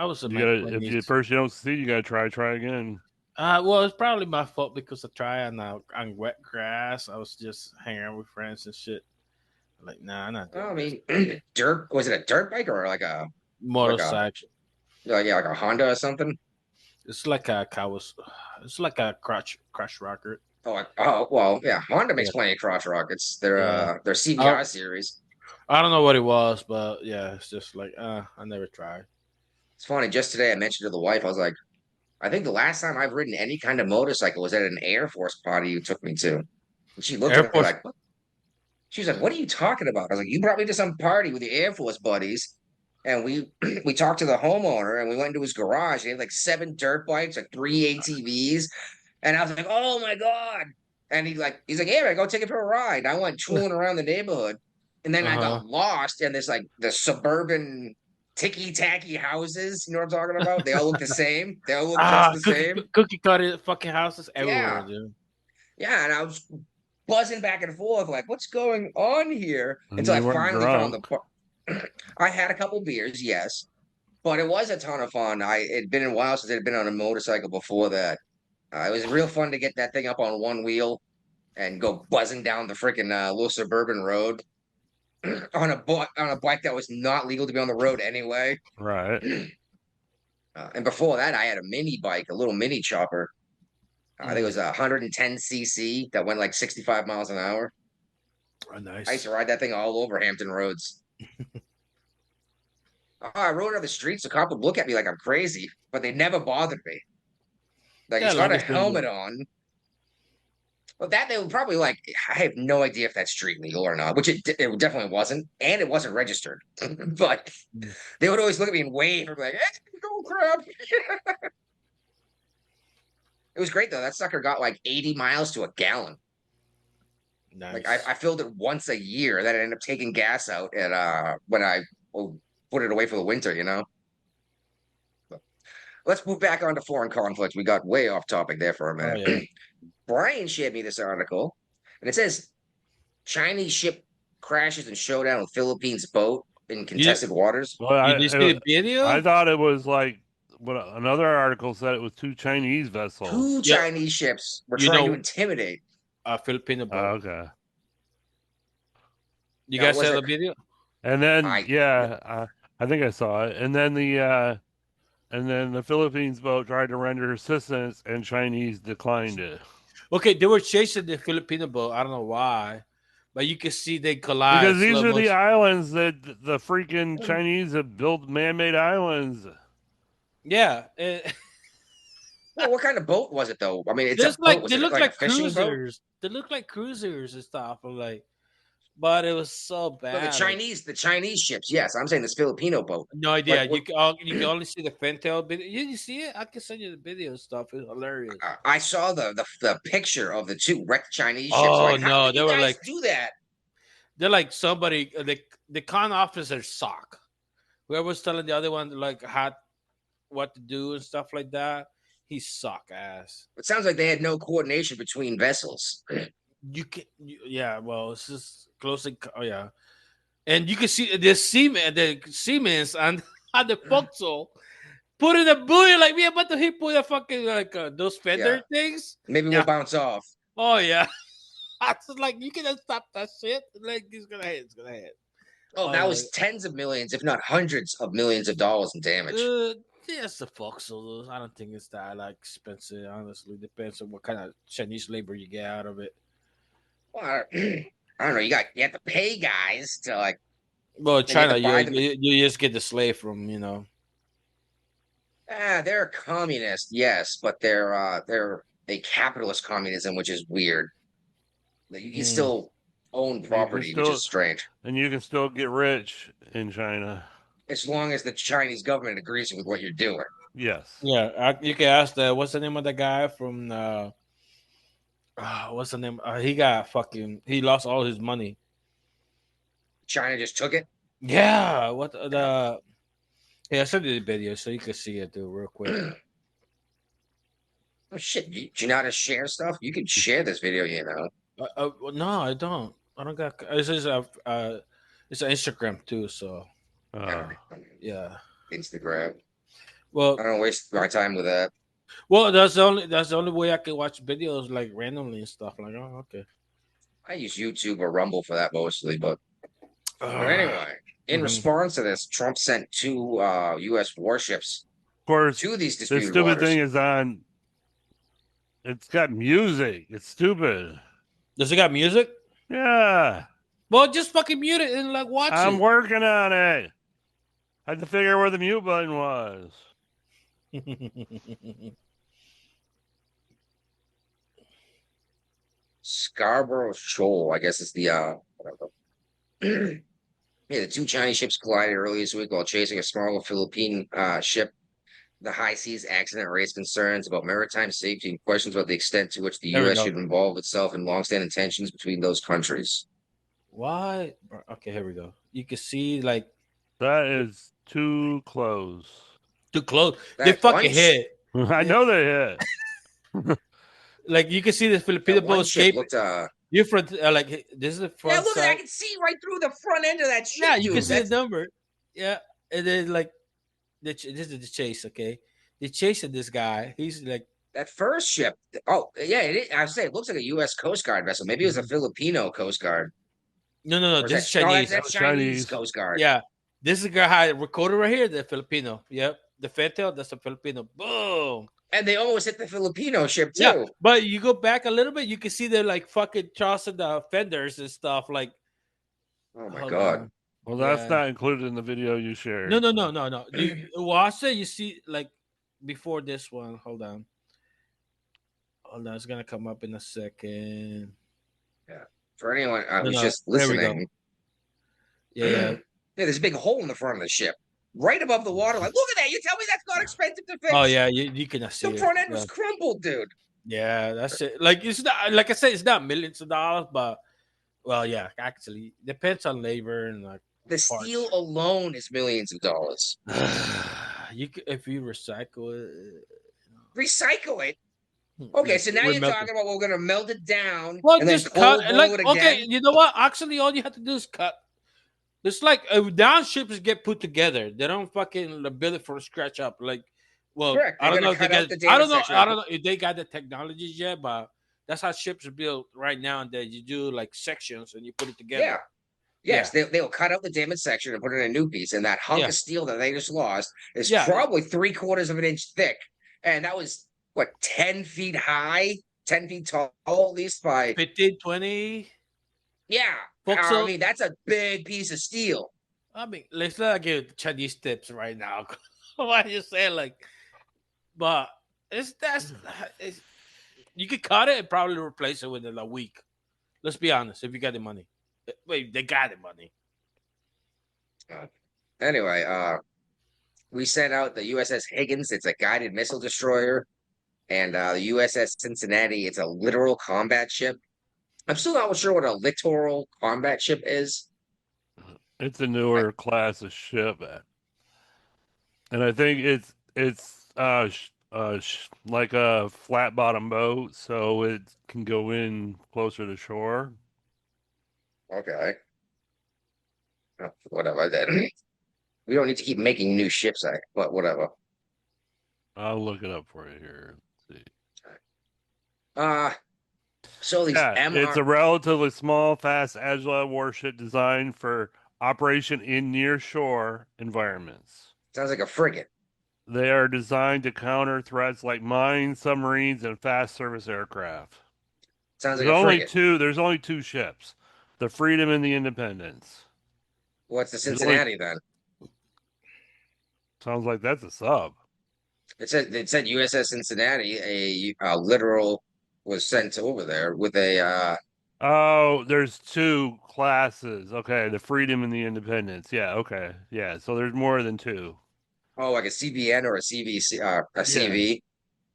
was in You my gotta, if you at 20s. first you don't succeed, you gotta try again. Well, it's probably my fault because I try on wet grass. I was just hanging out with friends and shit. Like, nah, I'm not Well, I doing this. mean, dirt. Was it a dirt bike or like a Motorcycle. yeah, like a Honda or something? It's like a Kawas. It's like a crush rocket. Oh, well, yeah. Honda makes Yeah, plenty of crotch rockets. yeah. Their I, CBR series. I don't know what it was, but yeah, it's just like I never tried. It's funny. Just today, I mentioned to the wife, I was like, I think the last time I've ridden any kind of motorcycle was at an Air Force party you took me to. And she looked at me Airport. like, what? She was like, "What are you talking about?" I was like, "You brought me to some party with your Air Force buddies, and we we talked to the homeowner, and we went into his garage. He had like 7 dirt bikes, like 3 ATVs, and I was like, "Oh my god!" And he's like, "Yeah, go take it for a ride." And I went tooling around the neighborhood, and then Uh I huh. got lost in this like the suburban ticky tacky houses. You know what I'm talking about? They all look the same. They all look just the same. Cookie cutter fucking houses everywhere, Yeah, dude. yeah. And I was buzzing back and forth, like, what's going on here? And Until I you weren't finally found drunk. the part. I had a couple beers, yes, but it was a ton of fun. It'd been a while since I'd been on a motorcycle before that. It was real fun to get that thing up on one wheel and go buzzing down the freaking little suburban road on a bike that was not legal to be on the road anyway. Right. And before that, I had a mini bike, a little mini chopper. I think it was a 110cc that went like 65 miles an hour. Oh, I used nice. to ride that thing all over Hampton roads. I rode on the streets. The cop would look at me like I'm crazy, but they never bothered me. Like Yeah, he's got long a as helmet on. Well, that they would probably like. I have no idea if that's street legal or not, which it definitely wasn't, and it wasn't registered. But they would always look at me and wave, and be like, "Hey, oh crap!" It was great though. That sucker got like 80 miles to a gallon. Like nice. I filled it once a year. Then I ended up taking gas out and when I put it away for the winter. Let's move back onto foreign conflict. We got way off topic there for a Oh minute. yeah. Brian shared me this article, and it says Chinese ship crashes in showdown with Philippines boat in You contested waters. Well, you did see the I video? thought it was like what another article said it was 2 Chinese vessels. 2 Yeah. Chinese ships were You trying to know, intimidate. Filipino Oh, boat. okay. You Now, guys was saw the it? video? And then I I think I saw it. And then the Philippines boat tried to render assistance, and Chinese declined it Okay, they were chasing the Filipino boat. I don't know why, but you can see they collide. because these slow are the motion. islands that the freaking Chinese have built man-made islands. Yeah, well, what kind of boat was it though? I mean, it's a there's boat. like Was they it look like a like fishing boat? cruisers. They look like cruisers and stuff. I'm like, but it was so No, bad. the Chinese ships. Yes, I'm saying this Filipino boat. No idea. Like, You can only see the fantail video. You see it? I can send you the video and stuff. It's hilarious. I saw the picture of the 2 wrecked Chinese ships. Oh Like, how no, did they you were guys like do that? they're like somebody. The con officer suck. Whoever was telling the other one like what to do and stuff like that, he suck ass. It sounds like they had no coordination between vessels. Yeah. Well, it's just closely. Oh yeah, and you can see the Siemens on the forecastle put in a buoy like me about to hit put a fucking like those fender things. Maybe Yeah. we'll bounce off. Oh yeah. I was like, you cannot stop that shit. Like it's gonna hit. It's gonna hit. Oh, that was tens of millions, if not hundreds of millions of dollars in damage. Yes, the forecastle. I don't think it's that like expensive. Honestly, depends on what kind of Chinese labor you get out of it. Well, I don't know. You have to pay guys to like. Well, And you have China, to buy them. you just get the slave from They're a communist, yes, but they're a capitalist communism, which is weird. Like, you can Mm. still own property, which is strange, And you can still get rich in China. as long as the Chinese government agrees with what you're doing. Yes. Yeah, you can ask what's the name of the guy from what's the name? He lost all his money. China just took it. Yeah, what the? Yeah, I sent you the video so you can see it too real quick. Oh shit! Do you know how to share stuff? You can share this video, you know. No, I don't. I don't got. It's just it's an Instagram too. So yeah. Instagram. Well, I don't waste my time with that. well, that's the only way I can watch videos like randomly and stuff. Like, oh, okay. I use YouTube or Rumble for that mostly, but anyway, in response to this, Trump sent 2 U.S. warships Of course, to these the disputed stupid waters. thing is on. It's got music. It's stupid. Does it got music? Yeah. Well, just fucking mute it and like watch I'm it. working on it. I had to figure out where the mute button was. Scarborough Shoal, I guess it's the whatever. Yeah, the 2 Chinese ships collided earlier this week while chasing a smaller Philippine ship. The high seas accident raised concerns about maritime safety and questions about the extent to which the There we U.S. go. should involve itself in longstanding tensions between those countries. Why? Okay, here we go. You can see like That is too close. too close. They That fucking one hit. I know they hit. Like you can see the Filipino That one boat ship escape. looked You front like this is the front Yeah, look at that. I side. can see right through the front end of that ship. Yeah, you dude. can see That's- the number. Yeah, and then like this is the chase. Okay, they chasing this guy. He's like, That first ship. Oh, yeah. I was saying it looks like a U.S. Coast Guard vessel. Maybe it was a Filipino Coast Guard. no, Or is this is that- no, Chinese. that's was Chinese Chinese. Coast Guard. Yeah, this is a guy had recorded right here. The Filipino. Yep, the fantail. That's a Filipino. Boom. And they almost hit the Filipino ship too. Yeah, but you go back a little bit, you can see they're like fucking tossing the fenders and stuff. Like, Oh my hold god. on. Well, that's Yeah. not included in the video you shared. No. You watch it. You see, like before this one. Hold on. It's gonna come up in a second. For anyone who's No, just there we go. listening, Yeah. yeah, there's a big hole in the front of the ship, right above the water. Like, look at that! You tell me that's not expensive to fix? Oh yeah, you cannot see The it. front end Yeah. was crumpled, dude. Yeah, that's it. Like it's not like I said, it's not millions of dollars, but well, yeah, actually depends on labor and like The steel alone is millions of dollars. if you recycle it. Recycle it. Okay, so now We're you're melting. talking about we're gonna melt it down Well, and then just cold cut. roll Like, it okay, again. you know what? Actually, all you have to do is cut. It's like down ships get put together. They don't fucking build it from scratch up. Like, well, Correct. I They're don't know gonna if they cut out get. the I don't know. damage I section. don't know if they got the technologies yet, but that's how ships are built right now. And that you do like sections and you put it together. Yeah. Yes, they'll cut out the damaged section and put in a new piece. And that hunk Yeah. of steel that they just lost is Yeah. probably 3/4 of an inch thick. And that was what, 10 feet high, 10 feet tall, at least by 15, 20. yeah. Foxel- I mean, that's a big piece of steel. I mean, let's not give Chinese tips right now. Why are you saying like? But it's you could cut it and probably replace it within a week. Let's be honest. If you got the money, wait, they got the money. Anyway, we sent out the USS Higgins. It's a guided missile destroyer. And the USS Cincinnati, it's a littoral combat ship. I'm still not sure what a littoral combat ship is. It's a newer class of ship, and I think it's like a flat bottom boat, so it can go in closer to shore. Okay. Oh, whatever then. We don't need to keep making new ships, but whatever. I'll look it up for you here. Let's see. So these It's a relatively small, fast, agile warship designed for operation in near-shore environments. sounds like a frigate. They are designed to counter threats like mines, submarines, and fast service aircraft. Sounds like There's a only frigate. two. There's only 2 ships: the Freedom and the Independence. What's the Cincinnati then? Sounds like that's a sub. It said USS Cincinnati, a literal was sent over there with a Oh, there's two classes. Okay, the freedom and the independence. Yeah, okay. Yeah, so there's more than two. like a CBN or a CVC, a Yeah. CV.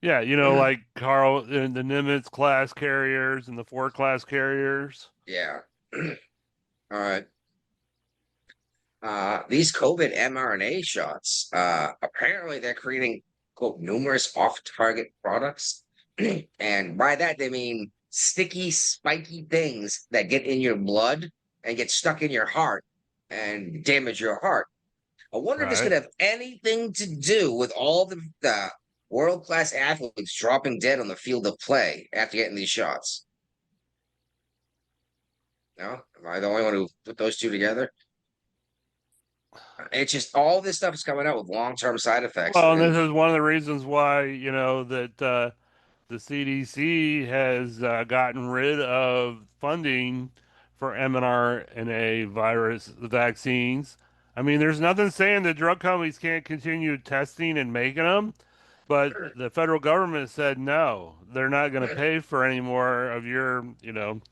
Yeah, like Carl and the Nimitz class carriers and the Ford class carriers. Yeah. All right. These COVID mRNA shots, apparently they're creating, quote, numerous off-target products. And by that, they mean sticky, spiky things that get in your blood and get stuck in your heart and damage your heart. I wonder if this could Right. have anything to do with all the world-class athletes dropping dead on the field of play after getting these shots. No? Am I the only one who put those two together? It's just all this stuff is coming out with long-term side effects. Well, and And this is one of the reasons why, that the CDC has gotten rid of funding for mRNA virus vaccines. I mean, there's nothing saying that drug companies can't continue testing and making them, but the federal government said no, they're not going to pay for any more of your,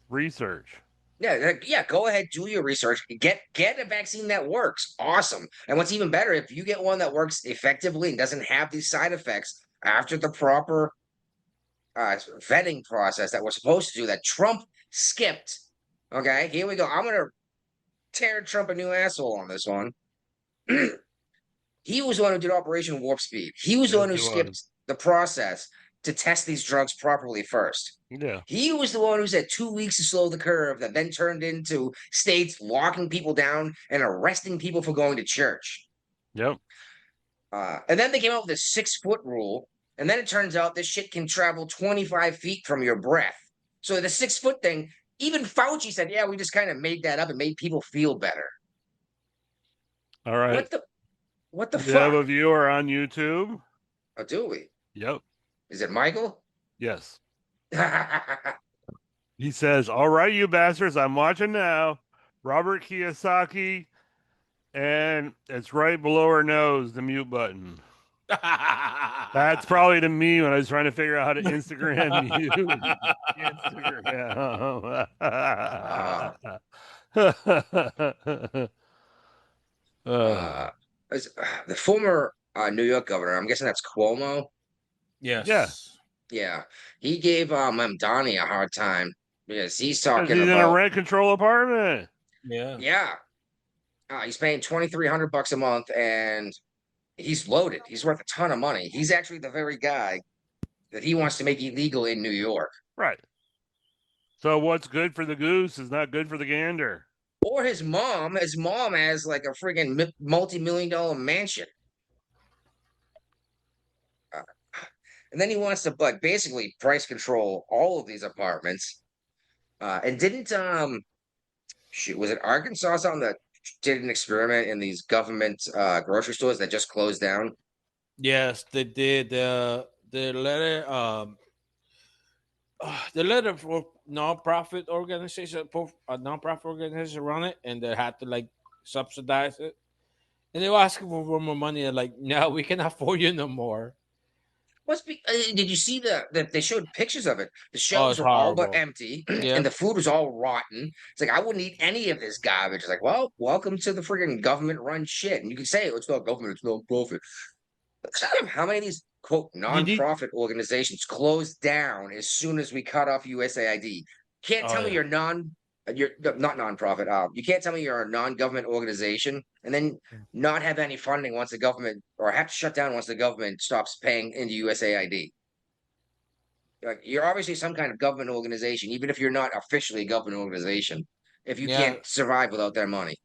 research. yeah, go ahead, do your research, get a vaccine that works. Awesome. And what's even better, if you get one that works effectively and doesn't have these side effects after the proper vetting process that we're supposed to do, that Trump skipped. Okay, here we go. I'm gonna tear Trump a new asshole on this one. He was the one who did Operation Warp Speed. He was the Yes, one who he skipped was. the process to test these drugs properly first. Yeah. He was the one who said 2 weeks to slow the curve, that then turned into states locking people down and arresting people for going to church. Yep. And then they came out with a 6-foot rule. And then it turns out this shit can travel 25 feet from your breath. So the 6-foot thing, even Fauci said, yeah, we just kind of made that up and made people feel better. All right. What the We have a fuck? viewer on YouTube. Oh, do we? Yep. Is it Michael? Yes. He says, "All right, you bastards, I'm watching now. Robert Kiyosaki, and it's right below her nose, the mute button." That's probably to me when I was trying to figure out how to Instagram you. Instagram. The former New York governor, I'm guessing that's Cuomo. Yes. Yeah. Yeah, he gave Mamdani a hard time because he's Because talking he's in a about rent control apartment. Yeah. he's paying $2,300 a month and he's loaded. He's worth a ton of money. He's actually the very guy that he wants to make illegal in New York. Right. So what's good for the goose is not good for the gander. Or his mom. His mom has like a friggin' multi-million-dollar mansion. And then he wants to like basically price control all of these apartments. And didn't shoot, was it Arkansas or something that did an experiment in these government grocery stores that just closed down? Yes, they did. The letter for nonprofit organization, a nonprofit organization run it, and they had to like subsidize it. And they were asking for more money. And like, no, we cannot afford you no more. Did you see that they showed pictures of it? The Oh, shelves it's were all but horrible. empty, Yeah. and the food was all rotten. It's like I wouldn't eat any of this garbage. It's like, well, welcome to the friggin' government-run shit. And you can say, oh, it's not government, it's no profit. How many of these quote nonprofit organizations closed down as soon as we cut off USAID? Can't tell me you're not nonprofit. You can't tell me you're a non-government organization and then not have any funding once the government, or have to shut down once the government stops paying into USAID. Like, you're obviously some kind of government organization, even if you're not officially a government organization, if you can't survive without their money.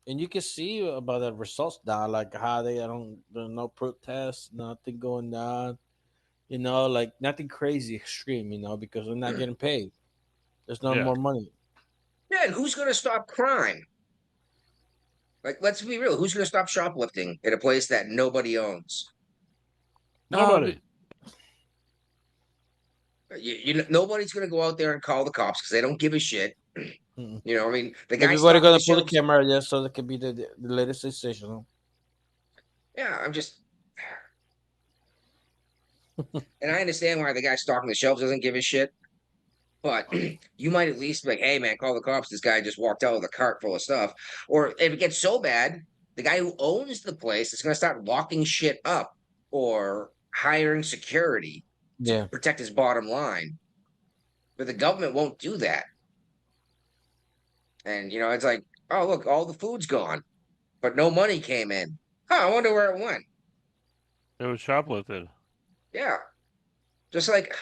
And you can see about the results now, like how there's no protests, nothing going on, like nothing crazy extreme, because they're not getting paid. There's no more money. Yeah, and who's going to stop crime? Like, let's be real. Who's going to stop shoplifting at a place that nobody owns? Nobody. Nobody's going to go out there and call the cops because they don't give a shit. I mean, the guy. Everybody going to pull the camera just so that can be the latest decision. Yeah, I'm just. And I understand why the guy stocking the shelves doesn't give a shit. But you might at least be like, hey man, call the cops. This guy just walked out with a cart full of stuff. Or if it gets so bad, the guy who owns the place is gonna start locking shit up or hiring security to Yeah. protect his bottom line. But the government won't do that. And it's like, oh look, all the food's gone, but no money came in. Huh, I wonder where it went. It was shoplifted. Yeah. Just like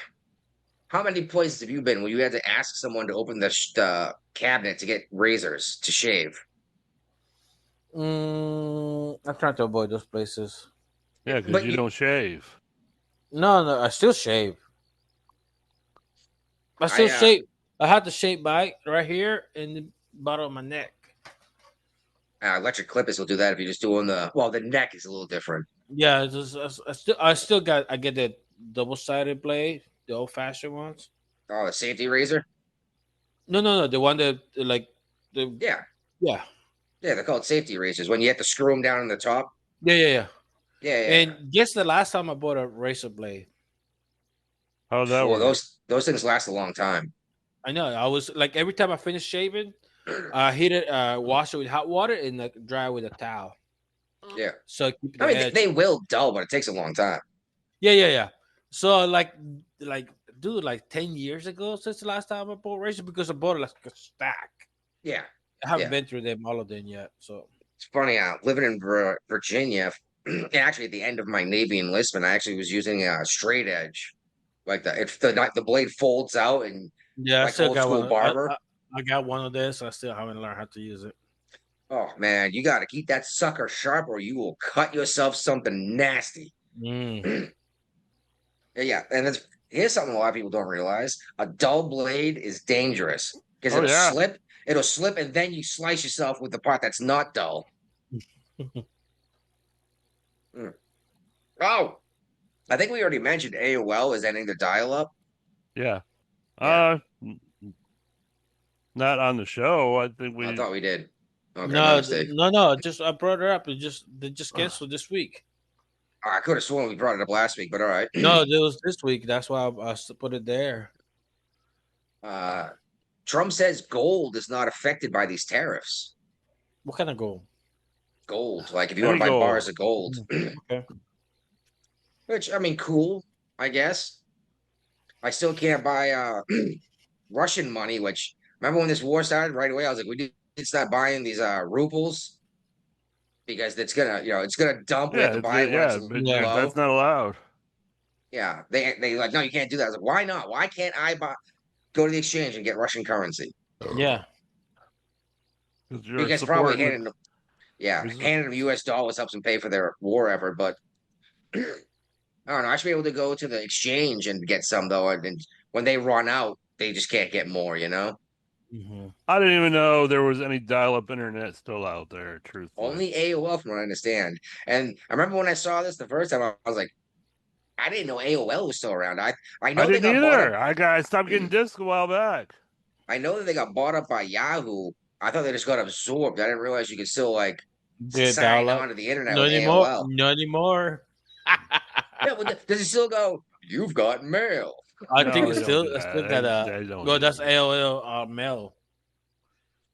how many places have you been where you had to ask someone to open the cabinet to get razors to shave? I'm trying to avoid those places. Yeah, because But you don't shave. No, I still shave. I still I shave. I have the shave bite right here in the bottom of my neck. electric clippers will do that if you're just doing the neck is a little different. Yeah, it's just, I get the double sided blade, the old fashioned ones. Oh, the safety razor? No, the one that like the Yeah. yeah Yeah, they're called safety razors when you have to screw them down on the top. yeah. Yeah. And guess the last time I bought a razor blade. How's that Well, work? those things last a long time. I know. I was like every time I finish shaving, heat it, wash it with hot water, and like dry it with a towel. Yeah. So keep the I mean, edge. they will dull, but it takes a long time. Yeah. So like dude, like 10 years ago since the last time I bought razor because I bought it like a stack. Yeah. I haven't Yeah. been through them all of them yet. So It's funny, living in Virginia, and actually at the end of my Navy enlistment, I actually was using a straight edge. Like if the blade folds out and yeah, I like still old got school one. barber. I got one of this. I still haven't learned how to use it. Oh man, you got to keep that sucker sharp, or you will cut yourself something nasty. Yeah, and here's something a lot of people don't realize: a dull blade is dangerous because Oh, yeah. it'll slip, and then you slice yourself with the part that's not dull. Oh, I think we already mentioned AOL is ending the dial-up. Yeah. Yeah. Not on the show. I think I thought we did. Okay, my No, mistake. no. Just I brought it up. They just canceled this week. I could have sworn we brought it up last week, but all right. No, it was this week. That's why I put it there. Trump says gold is not affected by these tariffs. What kind of gold? Gold, like if you Any want to buy gold. bars of gold, Okay. which I mean, cool, I guess. I still can't buy Russian money. Which remember when this war started? Right away, I was like, we need to start buying these rubles because it's gonna dump. We have to buy it when it's but Yeah. low. that's not allowed. Yeah, they like, no, you can't do that. I was like, why not? Why can't I go to the exchange and get Russian currency? Yeah. Because probably supporting handing them US dollars helps them pay for their war effort. But I don't know. I should be able to go to the exchange and get some though. And when they run out, they just can't get more. I didn't even know there was any dial-up internet still out there. Truthfully, Only AOL, from what I understand. And I remember when I saw this the first time, I was like, I didn't know AOL was still around. I know I they didn't got bought up. either. I stopped getting discs a while back. I know that they got bought up by Yahoo. I thought they just got absorbed. I didn't realize you could still like Did sign dial-up? onto the internet Not with anymore. AOL. Not anymore. Yeah, but does it still go? You've got mail. I No, think they it's don't still do it's that. still got They don't well, do that's that. AOL mail.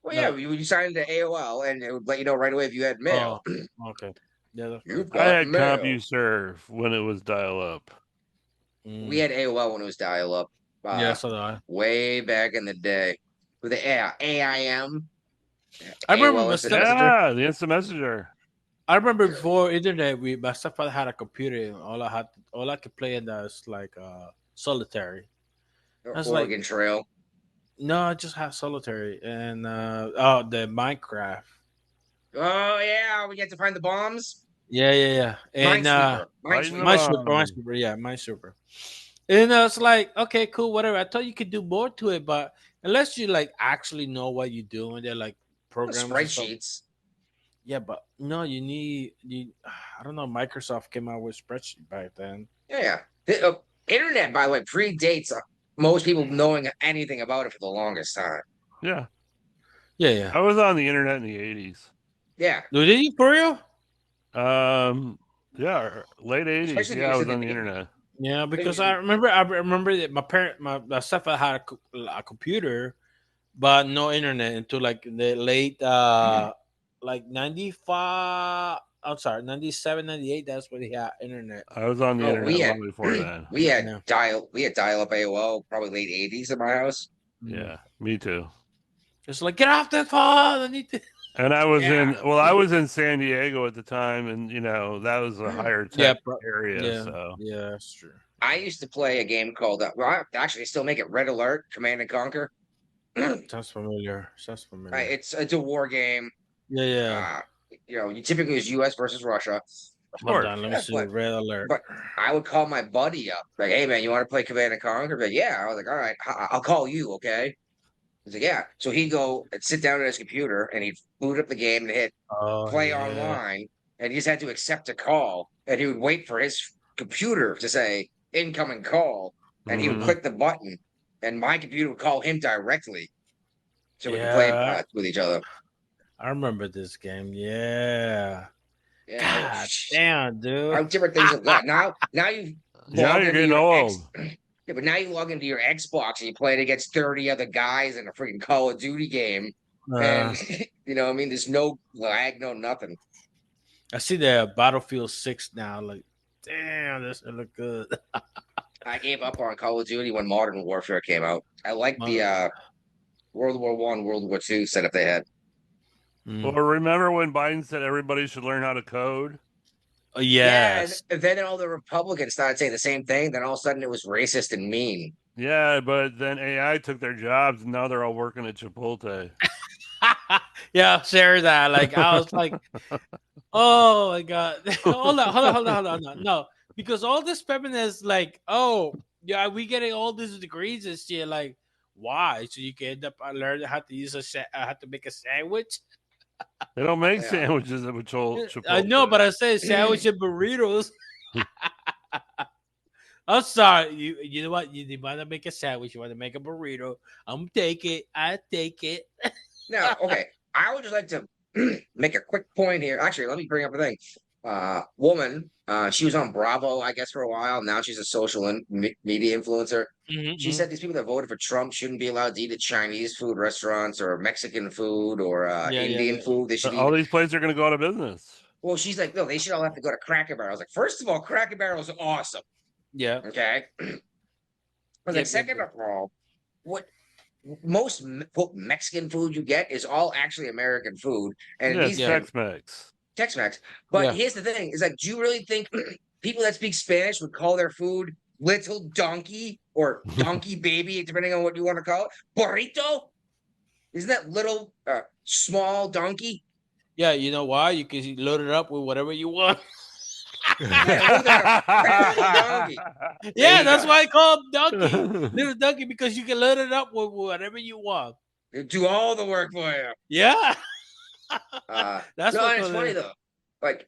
Well, No. yeah, you signed into AOL, and it would let you know right away if you had mail. Oh, okay. Yeah, that's You've I got had mail. CompuServe when it was dial-up. We had AOL when it was dial-up. Yeah, so do I. Way back in the day with the AIM. I remember AOL my Instant step- Messenger. Yeah, the instant messenger. I remember before internet, my stepfather had a computer, and all I could play in that is like solitary. I was like- Oregon Trail. No, I just have solitary and the Minecraft. Oh yeah, we get to find the bombs. Yeah. And Minesweeper. Fighting the Minesweeper. Minesweeper, yeah, Minesweeper. And it's like, okay, cool, whatever. I thought you could do more to it, but unless you like actually know what you're doing, they're like programs and stuff. Spreadsheets. Yeah, but no, you I don't know. Microsoft came out with spreadsheet back then. Yeah. The internet, by the way, predates most people knowing anything about it for the longest time. Yeah. Yeah. I was on the internet in the 80s. Yeah. Did you for real? Yeah, late 80s. Especially if Yeah, I you was said on the- the internet. Yeah, because I remember that my stepfather had a computer, but no internet until like the late like 95. I'm sorry, 97, 98. That's when he had internet. I was on the Oh, internet long before then. we had Yeah. dial-up AOL, probably late 80s in my house. Yeah, me too. It's like, get off the phone. I need to. And I was Yeah. I was in San Diego at the time, and that was a higher tech area. Yeah, So yeah, that's true. I used to play a game called, well, I still make it Red Alert, Command and Conquer. Sounds familiar. Sounds familiar. It's a war game. Yeah. You typically use U.S. versus Russia. Hold on, let me see. Red Alert. But I would call my buddy up, like, "Hey man, you want to play Command and Conquer?" Like, yeah. I was like, "All right, I'll call you, okay?" He's like, "Yeah." So he'd go and sit down at his computer, and he'd boot up the game and hit play online, and he just had to accept a call, and he would wait for his computer to say incoming call, and he would click the button, and my computer would call him directly, so we could play with each other. I remember this game. Yeah. Yeah. God damn, dude. How different things have got. Now you you're getting old. Yeah, but now you log into your Xbox and you play it against 30 other guys in a freaking Call of Duty game. And you know what I mean? There's no lag, no nothing. I see the Battlefield 6 now. Like, damn, this look good. I gave up on Call of Duty when Modern Warfare came out. I like the World War I, World War II setup they had. Well, remember when Biden said everybody should learn how to code? Yes. Yeah, and then all the Republicans started saying the same thing. Then all of a sudden it was racist and mean. Yeah, but then AI took their jobs, and now they're all working at Chipotle. Yeah, share that. Like, I was like, oh my God. Hold on. No, because all this feminists, like, oh, yeah, we getting all these degrees and shit. Like, why? So you can end up learning how to use how to make a sandwich. They don't make sandwiches at Chipotle. I know, but I say sandwich and burritos. I'm sorry. You know what? You want to make a sandwich. You want to make a burrito. I'm take it. I take it. Now, okay. I would just like to make a quick point here. Actually, let me bring up a thing. Woman, she was on Bravo, I guess, for a while. Now she's a social media influencer. She said these people that voted for Trump shouldn't be allowed to eat at Chinese food restaurants or Mexican food or Indian food. They should all these places are going to go out of business. Well, she's like, no, they should all have to go to Cracker Barrel. I was like, first of all, Cracker Barrel is awesome. Yeah. Okay. I was like, second of all, what most Mexican food you get is all actually American food, and these Tex-Mex. Tex-Mex. But here's the thing: is like, do you really think people that speak Spanish would call their food little donkey or donkey baby, depending on what you want to call it? Burrito? Isn't that little small donkey? Yeah, you know why? You can load it up with whatever you want. Yeah, that's why I call him donkey, little donkey, because you can load it up with whatever you want. They do all the work for you. Yeah. That's it's funny though. Like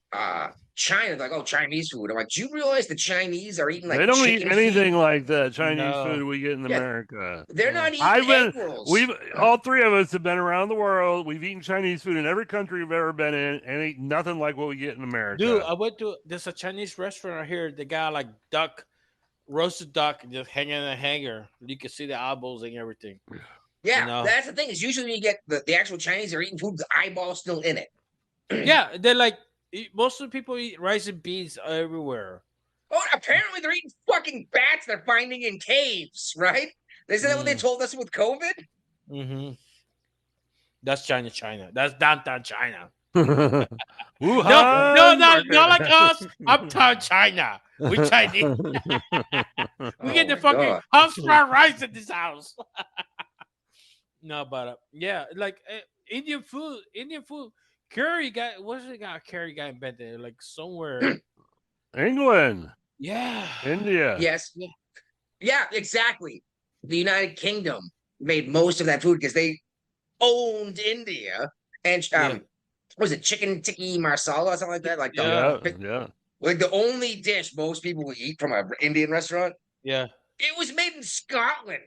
China, like, oh, Chinese food. I'm like, do you realize the Chinese are eating like they don't eat anything feet? like the Chinese food we get in America. They're not eating egg rolls. All three of us have been around the world. We've eaten Chinese food in every country we've ever been in, and ain't nothing like what we get in America. Dude, I went to there's a Chinese restaurant here. They got like roasted duck, just hanging in a hanger. You can see the eyeballs and everything. Yeah, that's the thing. Is usually you get the actual Chinese are eating food with the eyeballs still in it. Yeah, they're like, most of the people eat rice and beans everywhere. Oh, apparently they're eating fucking bats they're finding in caves, right? Isn't that what they told us with COVID? Mm-hmm. That's China. That's downtown China. No, not like us. Uptown China. We Chinese. We get the fucking house fried rice in this house. No, but yeah, like Indian food. Curry got curry got invented like somewhere. England. Yeah. India. Yes. Yeah, exactly. The United Kingdom made most of that food because they owned India. And what was it, chicken tikka masala or something like that? Like like the only dish most people would eat from an Indian restaurant. Yeah. It was made in Scotland.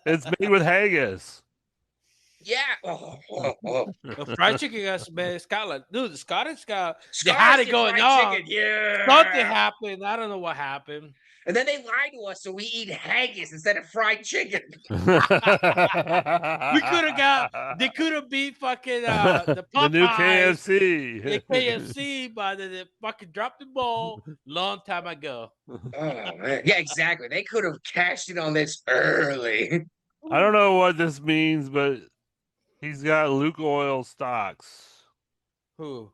It's made with haggis. Yeah. Oh. The fried chicken got man, Scotland. Dude, the Scottish got they Scottish had it did going fried on. chicken, yeah. Something happened. I don't know what happened. And then they lied to us, so we eat haggis instead of fried chicken. We could have got they could have beat fucking the the new Popeyes, KFC. the KFC, but they fucking dropped the ball long time ago. Oh man, yeah, exactly. They could have cashed in on this early. I don't know what this means, but he's got Luke Oil stocks. Who?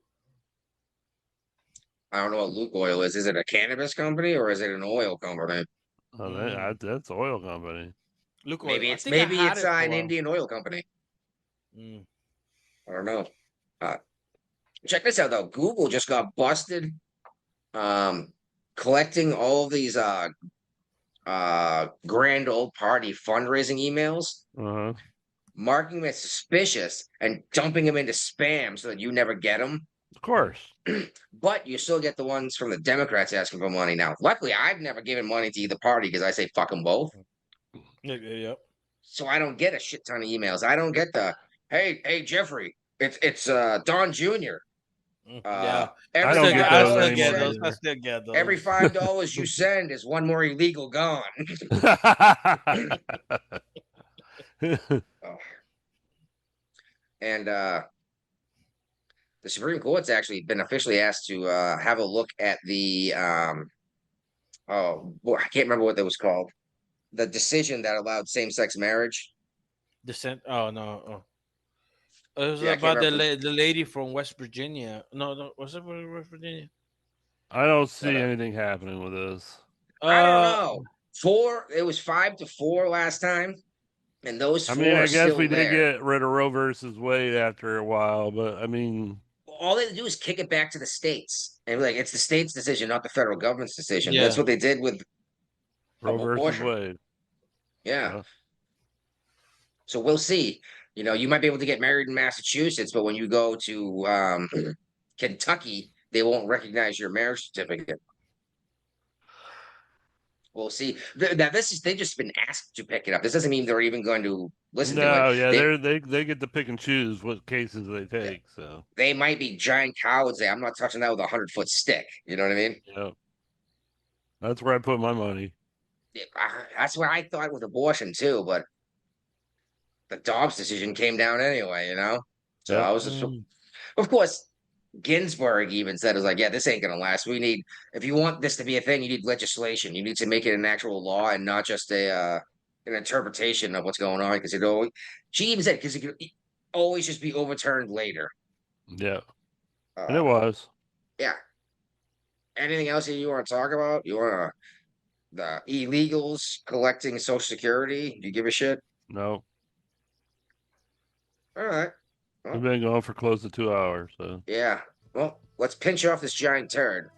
I don't know what Luke Oil is. Is it a cannabis company or is it an oil company? Oh, that's oil company. Look, Maybe I it's think I had it for a an while. Indian oil company. Mm. I don't know. Check this out though. Google just got busted collecting all of these grand old party fundraising emails, Uh-huh. marking them as suspicious and dumping them into spam so that you never get them. Of course. But you still get the ones from the Democrats asking for money now. Luckily, I've never given money to either party because I say fuck them both. Yep. So I don't get a shit ton of emails. I don't get the hey Jeffrey, it's Don Jr. Yeah, I don't get I those still anymore get those. either. I still get those. Every $5 you send is one more illegal gone. And the Supreme Court's actually been officially asked to have a look at the I can't remember what that was called. The decision that allowed same-sex marriage. Dissent. Oh no. Oh. It was Yeah, I can't about the remember. the lady from West Virginia. No, was it from West Virginia? I don't see anything happening with this. I don't know. It was 5-4 last time, and those I four mean, are I guess still we did there. get rid of Roe versus Wade after a while, but I mean, All they do is kick it back to the states, and like it's the states' decision, not the federal government's decision. Yeah. That's what they did with Roe versus abortion. Wade. Yeah. So we'll see. You know, you might be able to get married in Massachusetts, but when you go to Kentucky, they won't recognize your marriage certificate. We'll see. Now, they've just been asked to pick it up. This doesn't mean they're even going to listen to No, it. yeah, they get to pick and choose what cases they take. So They might be giant cowards. I'm not touching that with a 100-foot stick. You know what I mean? yeah, that's where I put my money. Yeah, that's what I thought with abortion too, but the Dobbs decision came down anyway. You know, so Yeah. I was just, of course. Ginsburg even said, "It was like, yeah, this ain't gonna last. We need, if you want this to be a thing, you need legislation. You need to make it an actual law and not just an interpretation of what's going on." Because she even said, because it could always just be overturned later. Yeah, and it was. Yeah. Anything else that you want to talk about? You want the illegals collecting Social Security? Do you give a shit? No, All right. we've been going for close to 2 hours. So Yeah. Well, let's pinch off this giant turd.